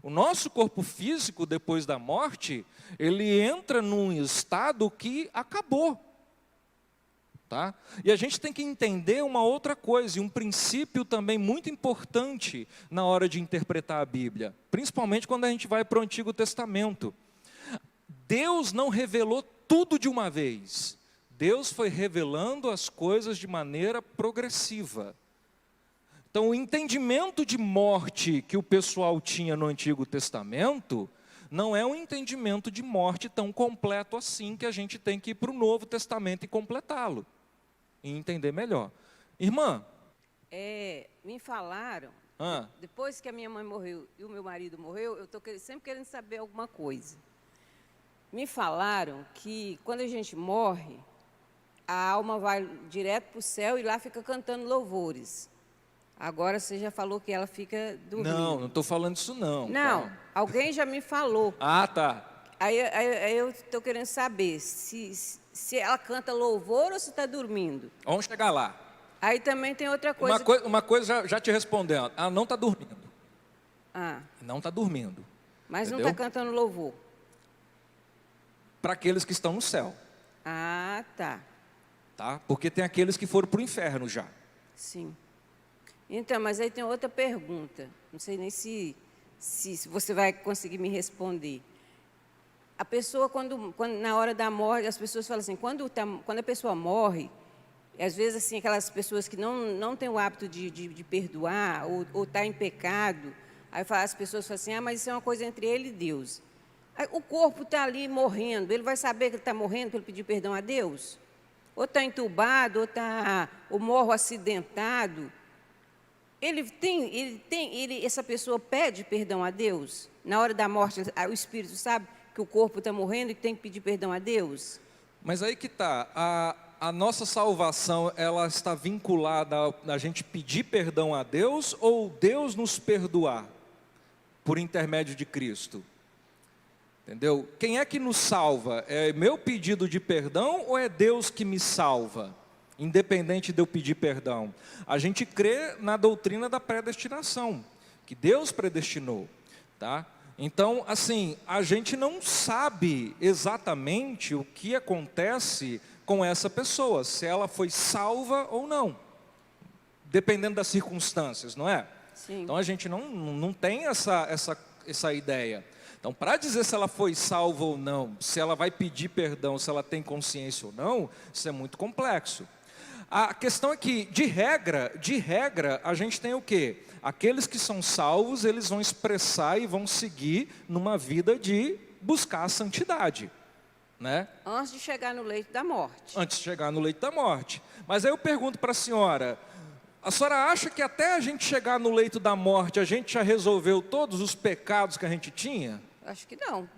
O nosso corpo físico, depois da morte, ele entra num estado que acabou. Tá? E a gente tem que entender uma outra coisa, e um princípio também muito importante na hora de interpretar a Bíblia. Principalmente quando a gente vai para o Antigo Testamento. Deus não revelou tudo de uma vez. Deus foi revelando as coisas de maneira progressiva. Então, o entendimento de morte que o pessoal tinha no Antigo Testamento não é um entendimento de morte tão completo assim, que a gente tem que ir para o Novo Testamento e completá-lo, e entender melhor. Irmã? Me falaram, depois que a minha mãe morreu e o meu marido morreu, eu estou sempre querendo saber alguma coisa. Me falaram que quando a gente morre, a alma vai direto para o céu e lá fica cantando louvores. Agora você já falou que ela fica dormindo. Não estou falando isso não. Não, alguém já me falou. Ah, tá. Aí eu estou querendo saber se ela canta louvor ou se está dormindo. Vamos chegar lá. Aí também tem outra coisa. Uma coisa já te respondendo. Ela não está dormindo. Não está dormindo. Mas entendeu? não está cantando louvor. Para aqueles que estão no céu. Ah, tá. Tá? Porque tem aqueles que foram para o inferno já. Sim. Então, mas aí tem outra pergunta. Não sei nem se você vai conseguir me responder. A pessoa, quando na hora da morte, as pessoas falam assim, quando a pessoa morre, às vezes assim, aquelas pessoas que não têm o hábito de perdoar ou está em pecado, aí as pessoas falam assim, mas isso é uma coisa entre ele e Deus. Aí, o corpo está ali morrendo, ele vai saber que ele está morrendo para ele pedir perdão a Deus? Ou está entubado, ou morre acidentado. Essa pessoa pede perdão a Deus? Na hora da morte, o Espírito sabe que o corpo está morrendo e tem que pedir perdão a Deus? Mas aí que está, a nossa salvação, ela está vinculada a gente pedir perdão a Deus ou Deus nos perdoar por intermédio de Cristo? Entendeu? Quem é que nos salva? É meu pedido de perdão ou é Deus que me salva? Independente de eu pedir perdão. A gente crê na doutrina da predestinação, que Deus predestinou, tá? Então, assim, a gente não sabe exatamente o que acontece com essa pessoa, se ela foi salva ou não, dependendo das circunstâncias, não é? Sim. Então, a gente não tem essa ideia. Então, para dizer se ela foi salva ou não, se ela vai pedir perdão, se ela tem consciência ou não, isso é muito complexo. A questão é que, de regra, a gente tem o quê? Aqueles que são salvos, eles vão expressar e vão seguir numa vida de buscar a santidade, né? Antes de chegar no leito da morte. Antes de chegar no leito da morte. Mas aí eu pergunto para a senhora acha que até a gente chegar no leito da morte, a gente já resolveu todos os pecados que a gente tinha? Acho que não.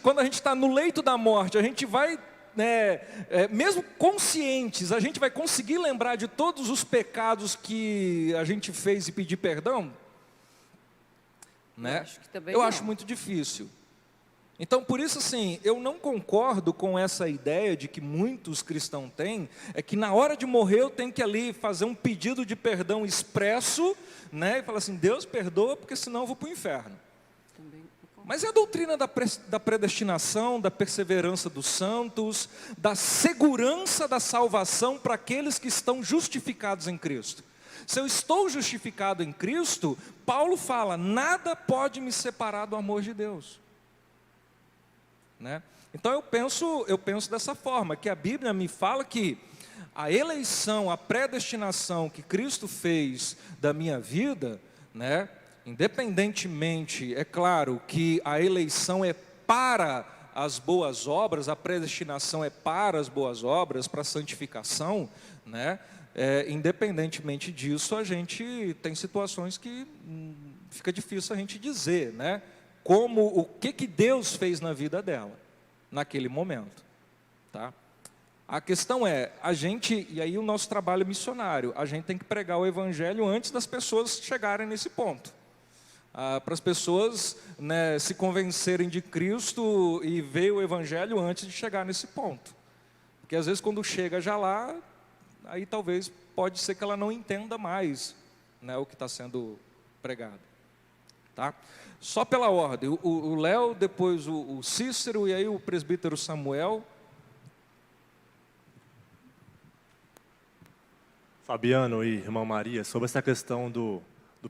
Quando a gente está no leito da morte, a gente vai... mesmo conscientes, a gente vai conseguir lembrar de todos os pecados que a gente fez e pedir perdão? Né? Eu acho muito difícil. Então, por isso, assim, eu não concordo com essa ideia de que muitos cristãos têm, é que na hora de morrer eu tenho que ali fazer um pedido de perdão expresso, né? E falar assim, Deus perdoa, porque senão eu vou para o inferno. Mas é a doutrina da predestinação, da perseverança dos santos, da segurança da salvação para aqueles que estão justificados em Cristo. Se eu estou justificado em Cristo, Paulo fala, nada pode me separar do amor de Deus. Né? Então eu penso dessa forma, que a Bíblia me fala que a eleição, a predestinação que Cristo fez da minha vida, né? Independentemente, é claro que a eleição é para as boas obras, a predestinação é para as boas obras, para a santificação, né? Independentemente disso, a gente tem situações que fica difícil a gente dizer, né? O que Deus fez na vida dela, naquele momento, tá? A questão é, e aí o nosso trabalho missionário, a gente tem que pregar o evangelho antes das pessoas chegarem nesse ponto. Para as pessoas, né, se convencerem de Cristo e ver o evangelho antes de chegar nesse ponto. Porque às vezes quando chega já lá, aí talvez pode ser que ela não entenda mais, né, o que está sendo pregado. Tá? Só pela ordem, o Léo, depois o Cícero e aí o presbítero Samuel. Fabiano e irmã Maria, sobre essa questão do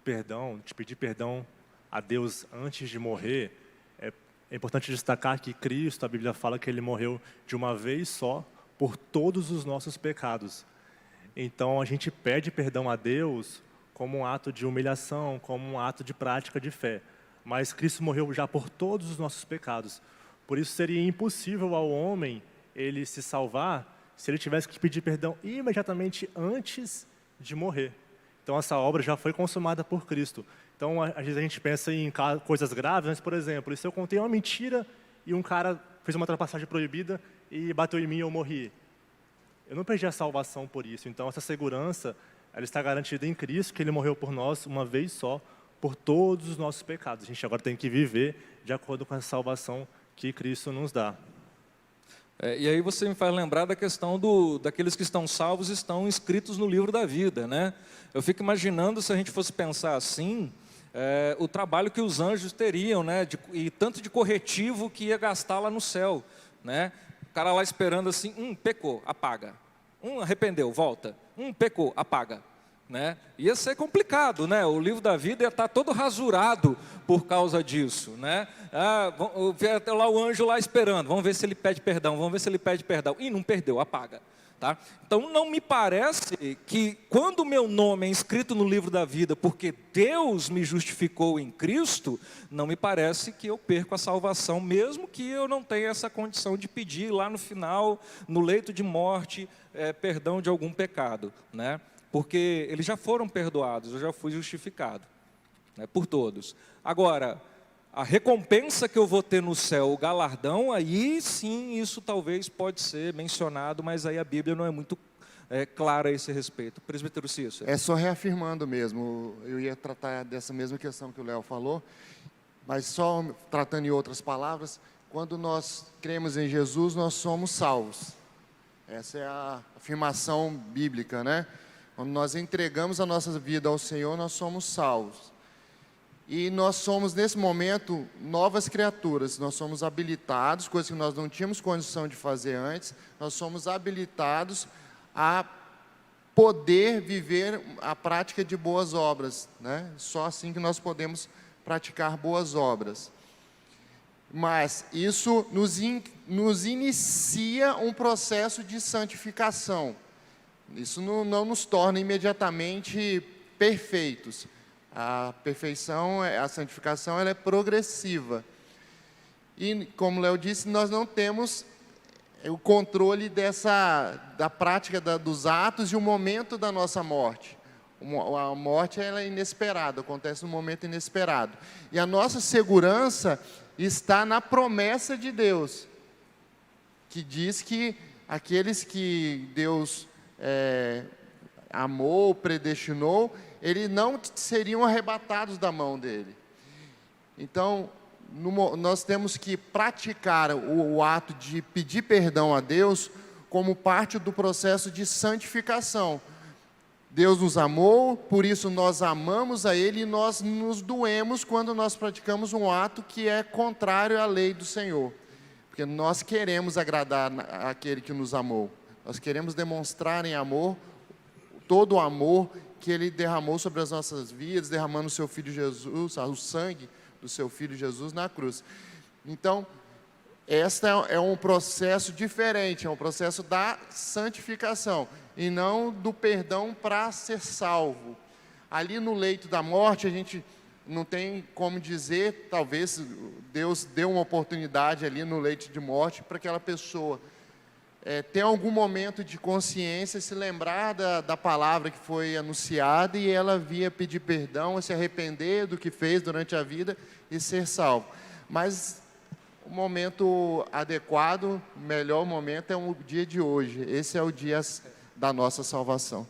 perdão, de pedir perdão a Deus antes de morrer, É importante destacar que Cristo, a Bíblia fala que Ele morreu de uma vez só por todos os nossos pecados. Então, a gente pede perdão a Deus como um ato de humilhação, como um ato de prática de fé. Mas Cristo morreu já por todos os nossos pecados. Por isso, seria impossível ao homem ele se salvar se ele tivesse que pedir perdão imediatamente antes de morrer. Então, essa obra já foi consumada por Cristo. Então, às vezes a gente pensa em coisas graves, mas, por exemplo, se eu contei uma mentira e um cara fez uma ultrapassagem proibida e bateu em mim e eu morri. Eu não perdi a salvação por isso. Então, essa segurança, ela está garantida em Cristo, que Ele morreu por nós uma vez só, por todos os nossos pecados. A gente agora tem que viver de acordo com a salvação que Cristo nos dá. E aí você me faz lembrar da questão daqueles que estão salvos estão inscritos no livro da vida, né? Eu fico imaginando, se a gente fosse pensar assim, o trabalho que os anjos teriam, né? E tanto de corretivo que ia gastar lá no céu, né? O cara lá esperando assim, pecou, apaga. Arrependeu, volta. Pecou, apaga. Né? Ia ser complicado, né? O livro da vida ia estar todo rasurado por causa disso, né? Até lá o anjo lá esperando, vamos ver se ele pede perdão, e não perdeu, apaga, tá? Então não me parece que quando o meu nome é inscrito no livro da vida, porque Deus me justificou em Cristo, não me parece que eu perco a salvação, mesmo que eu não tenha essa condição de pedir lá no final, no leito de morte, perdão de algum pecado, né? Porque eles já foram perdoados, eu já fui justificado, né, por todos. Agora, a recompensa que eu vou ter no céu, o galardão, aí sim, isso talvez pode ser mencionado, mas aí a Bíblia não é muito clara a esse respeito. Presbítero Cícero. É só reafirmando mesmo, eu ia tratar dessa mesma questão que o Léo falou, mas só tratando em outras palavras, quando nós cremos em Jesus, nós somos salvos. Essa é a afirmação bíblica, né? Quando nós entregamos a nossa vida ao Senhor, nós somos salvos. E nós somos, nesse momento, novas criaturas. Nós somos habilitados, coisa que nós não tínhamos condição de fazer antes. Nós somos habilitados a poder viver a prática de boas obras, né? Só assim que nós podemos praticar boas obras. Mas isso nos inicia um processo de santificação. Isso não nos torna imediatamente perfeitos. A perfeição, a santificação, ela é progressiva. E, como o Léo disse, nós não temos o controle da prática dos atos e o momento da nossa morte. A morte ela é inesperada, acontece num momento inesperado. E a nossa segurança está na promessa de Deus, que diz que aqueles que Deus amou, predestinou, eles não seriam arrebatados da mão dele. Então, nós temos que praticar o ato de pedir perdão a Deus como parte do processo de santificação. Deus nos amou, por isso nós amamos a Ele e nós nos doemos quando nós praticamos um ato que é contrário à lei do Senhor. Porque nós queremos agradar aquele que nos amou. Nós queremos demonstrar em amor, todo o amor que Ele derramou sobre as nossas vidas, derramando o seu Filho Jesus, o sangue do seu Filho Jesus na cruz. Então, este é um processo diferente, é um processo da santificação, e não do perdão para ser salvo. Ali no leito da morte, a gente não tem como dizer, talvez Deus deu uma oportunidade ali no leito de morte para aquela pessoa ter algum momento de consciência, se lembrar da palavra que foi anunciada e ela via pedir perdão, se arrepender do que fez durante a vida e ser salvo. Mas o momento adequado, o melhor momento é o dia de hoje. Esse é o dia da nossa salvação.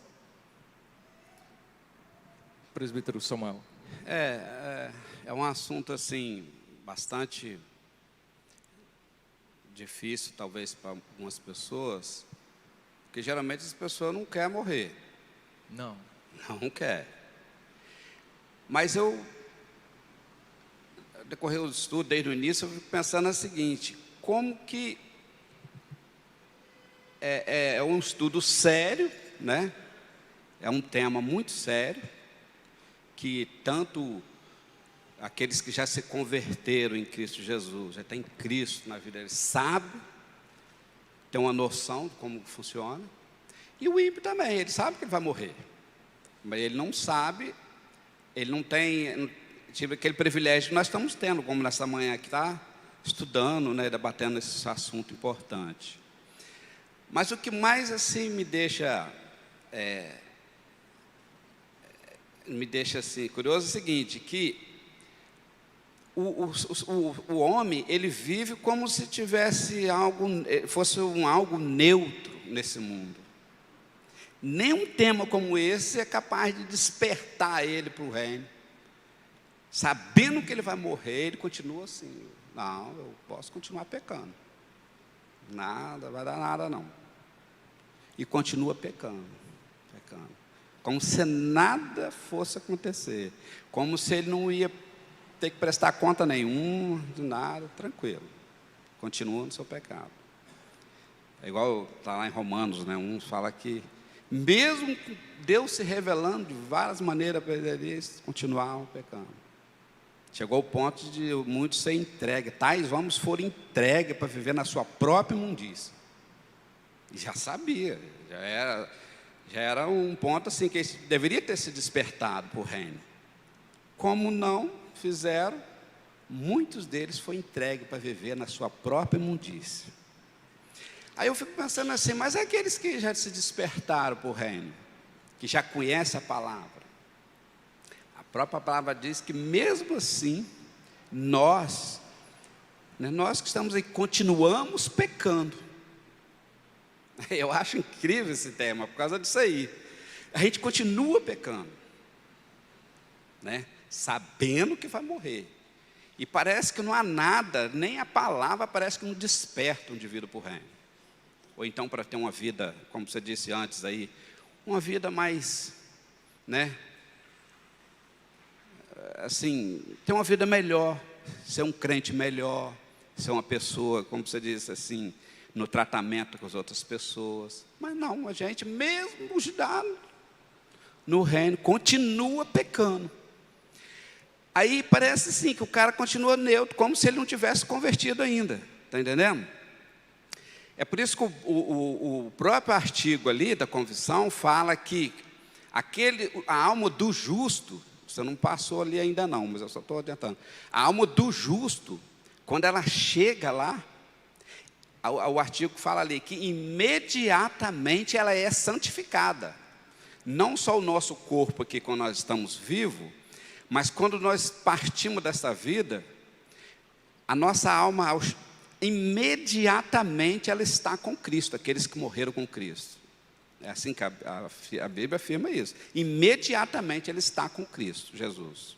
Presbítero Samuel. É um assunto assim bastante difícil, talvez, para algumas pessoas, porque geralmente as pessoas não querem morrer. Não quer. Mas eu, decorrer do estudo, desde o início, eu fico pensando o seguinte: como que é um estudo sério, né? É um tema muito sério, que tanto aqueles que já se converteram em Cristo Jesus, já tem Cristo na vida deles, sabe, tem uma noção de como funciona. E o ímpio também, ele sabe que ele vai morrer, mas ele não sabe, ele não tem tipo, aquele privilégio que nós estamos tendo, como nessa manhã que está estudando, né, debatendo esse assunto importante. Mas o que mais assim me deixa assim curioso é o seguinte, que o homem, ele vive como se tivesse fosse algo neutro nesse mundo. Nenhum tema como esse é capaz de despertar ele para o reino. Sabendo que ele vai morrer, ele continua assim, não, eu posso continuar pecando. Nada, vai dar nada não. E continua pecando. Como se nada fosse acontecer. Como se ele não ia ter que prestar conta nenhuma, de nada, tranquilo. Continua no seu pecado. É igual está lá em Romanos, né? Um fala que, mesmo Deus se revelando de várias maneiras para eles, continuavam pecando. Chegou ao ponto de muitos ser entregues. Tais homens foram entregues para viver na sua própria imundície. E já sabia, já era um ponto assim que deveria ter se despertado para o reino. Como não fizeram, muitos deles foram entregues para viver na sua própria imundície. Aí eu fico pensando assim, mas aqueles que já se despertaram para o reino, que já conhecem a palavra, a própria palavra diz que mesmo assim, nós que estamos aí, continuamos pecando. Eu acho incrível esse tema, por causa disso aí. A gente continua pecando, né? Sabendo que vai morrer. E parece que não há nada, nem a palavra parece que não desperta um indivíduo para o reino. Ou então para ter uma vida, como você disse antes aí, uma vida mais, né? Assim, ter uma vida melhor, ser um crente melhor, ser uma pessoa, como você disse assim, no tratamento com as outras pessoas. Mas não, a gente mesmo já no reino continua pecando. Aí parece sim que o cara continua neutro, como se ele não tivesse convertido ainda. Está entendendo? É por isso que o próprio artigo ali da confissão fala que a alma do justo, você não passou ali ainda não, mas eu só estou adiantando. A alma do justo, quando ela chega lá, o artigo fala ali que imediatamente ela é santificada. Não só o nosso corpo aqui quando nós estamos vivos, mas quando nós partimos dessa vida, a nossa alma, imediatamente ela está com Cristo, aqueles que morreram com Cristo. É assim que a Bíblia afirma isso. Imediatamente ela está com Cristo, Jesus.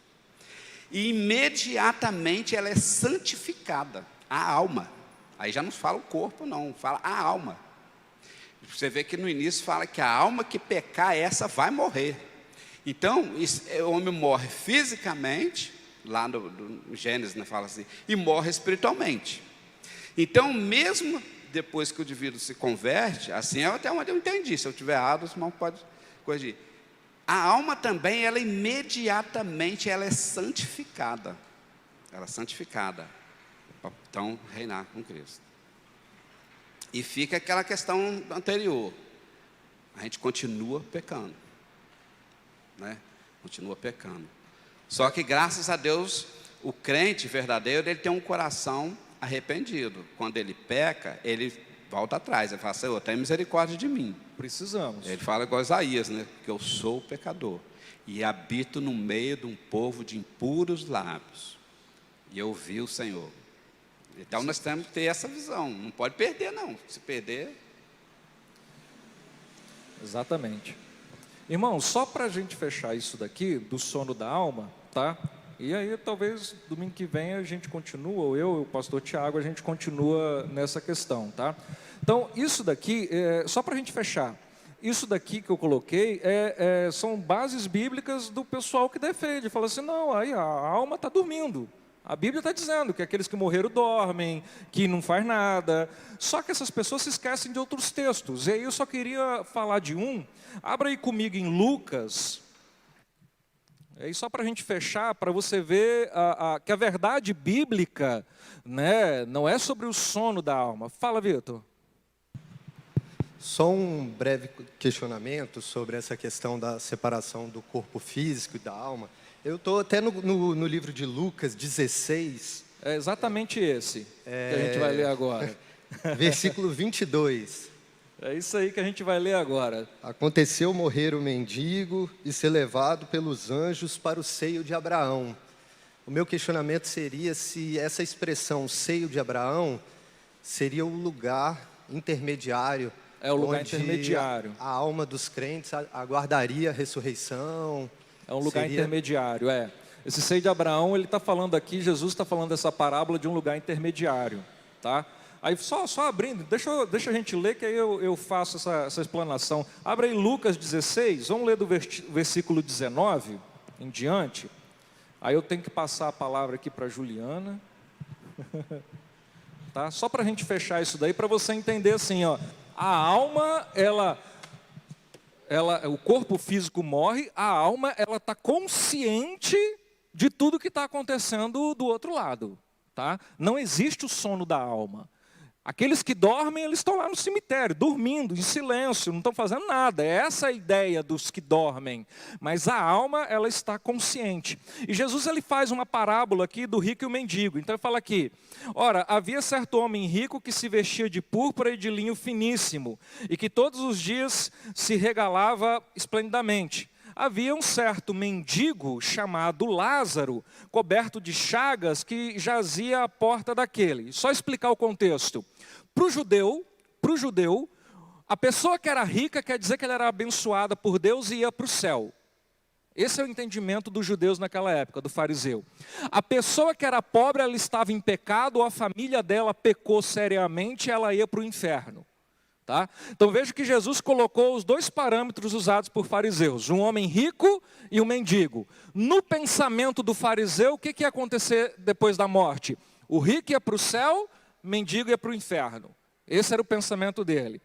E imediatamente ela é santificada, a alma. Aí já não fala o corpo não, fala a alma. Você vê que no início fala que a alma que pecar, essa vai morrer. Então, o homem morre fisicamente, lá no Gênesis, né, fala assim, e morre espiritualmente. Então, mesmo depois que o indivíduo se converte, assim é até onde eu entendi, se eu estiver errado, o irmão pode corrigir. A alma também, ela imediatamente, ela é santificada. Ela é santificada. Então, reinar com Cristo. E fica aquela questão anterior. A gente continua pecando. Né? Continua pecando. Só que, graças a Deus, o crente verdadeiro, ele tem um coração arrependido. Quando ele peca, ele volta atrás. Ele fala, Senhor, tem misericórdia de mim. Precisamos. Ele fala igual Isaías, né? Que eu sou pecador. E habito no meio de um povo de impuros lábios. E eu vi o Senhor. Então, nós temos que ter essa visão. Não pode perder, não. Se perder... Exatamente. Irmão, só para a gente fechar isso daqui, do sono da alma, tá? E aí, talvez, domingo que vem a gente continua, ou eu e o pastor Tiago, a gente continua nessa questão, tá? Então, isso daqui, só para a gente fechar, isso daqui que eu coloquei são bases bíblicas do pessoal que defende. Fala assim, não, aí a alma está dormindo. A Bíblia está dizendo que aqueles que morreram dormem, que não faz nada. Só que essas pessoas se esquecem de outros textos. E aí eu só queria falar de um. Abra aí comigo em Lucas. E só para a gente fechar, para você ver que a verdade bíblica, né, não é sobre o sono da alma. Fala, Vitor. Só um breve questionamento sobre essa questão da separação do corpo físico e da alma. Eu estou até no livro de Lucas 16. É exatamente esse que a gente vai ler agora. Versículo 22. É isso aí que a gente vai ler agora. Aconteceu morrer o mendigo e ser levado pelos anjos para o seio de Abraão. O meu questionamento seria se essa expressão seio de Abraão seria o lugar intermediário. É o lugar onde intermediário. A alma dos crentes aguardaria a ressurreição. É um lugar intermediário, é. Esse seio de Abraão, ele está falando aqui, Jesus está falando dessa parábola de um lugar intermediário, tá? Aí só abrindo, deixa a gente ler que aí eu faço essa explanação. Abre aí Lucas 16, vamos ler do versículo 19 em diante. Aí eu tenho que passar a palavra aqui para Juliana. Tá? Só para a gente fechar isso daí, para você entender assim, ó. A alma, o corpo físico morre, a alma, ela está consciente de tudo que está acontecendo do outro lado, tá? Não existe o sono da alma. Aqueles que dormem, eles estão lá no cemitério, dormindo, em silêncio, não estão fazendo nada. É essa a ideia dos que dormem. Mas a alma, ela está consciente. E Jesus, ele faz uma parábola aqui do rico e o mendigo. Então ele fala aqui, ora, havia certo homem rico que se vestia de púrpura e de linho finíssimo, e que todos os dias se regalava esplendidamente. Havia um certo mendigo chamado Lázaro, coberto de chagas, que jazia à porta daquele. Só explicar o contexto. Para o judeu, a pessoa que era rica quer dizer que ela era abençoada por Deus e ia para o céu. Esse é o entendimento dos judeus naquela época, do fariseu. A pessoa que era pobre, ela estava em pecado, ou a família dela pecou seriamente, ela ia para o inferno. Tá? Então veja que Jesus colocou os dois parâmetros usados por fariseus, um homem rico e um mendigo. No pensamento do fariseu, o que ia acontecer depois da morte? O rico ia para o céu, o mendigo ia para o inferno. Esse era o pensamento dele.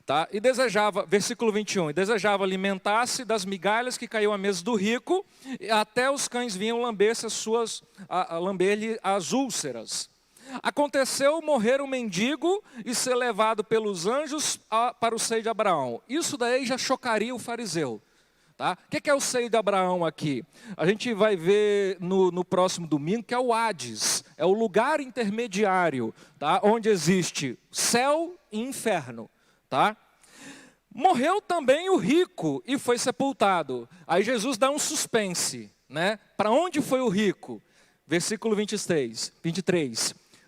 Tá? E desejava, versículo 21, e desejava alimentar-se das migalhas que caíam à mesa do rico, e até os cães vinham lamber-lhe as úlceras. Aconteceu morrer um mendigo e ser levado pelos anjos para o seio de Abraão. Isso daí já chocaria o fariseu. Tá? O que é o seio de Abraão aqui? A gente vai ver no próximo domingo que é o Hades. É o lugar intermediário, tá? Onde existe céu e inferno. Tá? Morreu também o rico e foi sepultado. Aí Jesus dá um suspense. Né? Para onde foi o rico? Versículo 23.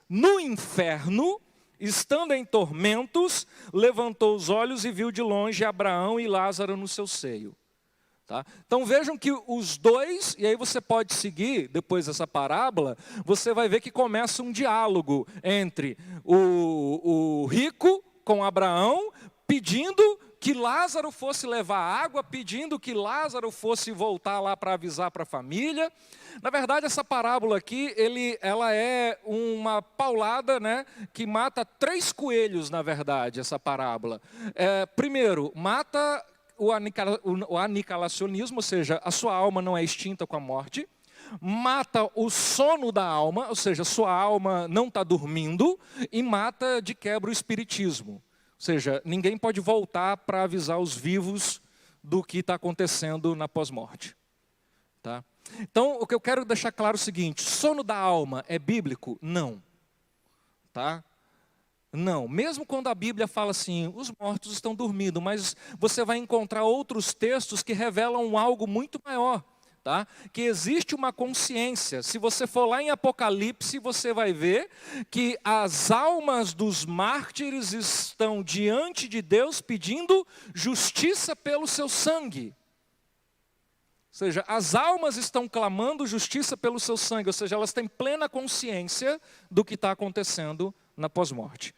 No inferno, estando em tormentos, levantou os olhos e viu de longe Abraão e Lázaro no seu seio. Tá? Então vejam que os dois, e aí você pode seguir, depois dessa parábola, você vai ver que começa um diálogo entre o rico com Abraão, pedindo que Lázaro fosse levar água, pedindo que Lázaro fosse voltar lá para avisar para a família. Na verdade, essa parábola aqui, ela é uma paulada, né, que mata 3 coelhos, na verdade, essa parábola. Primeiro, mata o aniquilacionismo, ou seja, a sua alma não é extinta com a morte. Mata o sono da alma, ou seja, sua alma não está dormindo. E mata de quebra o espiritismo. Ou seja, ninguém pode voltar para avisar os vivos do que está acontecendo na pós-morte. Tá? Então, o que eu quero deixar claro é o seguinte, sono da alma é bíblico? Não. Tá? Não. Mesmo quando a Bíblia fala assim, os mortos estão dormindo, mas você vai encontrar outros textos que revelam algo muito maior. Tá? Que existe uma consciência. Se você for lá em Apocalipse, você vai ver que as almas dos mártires estão diante de Deus pedindo justiça pelo seu sangue. Ou seja, as almas estão clamando justiça pelo seu sangue, ou seja, elas têm plena consciência do que está acontecendo na pós-morte.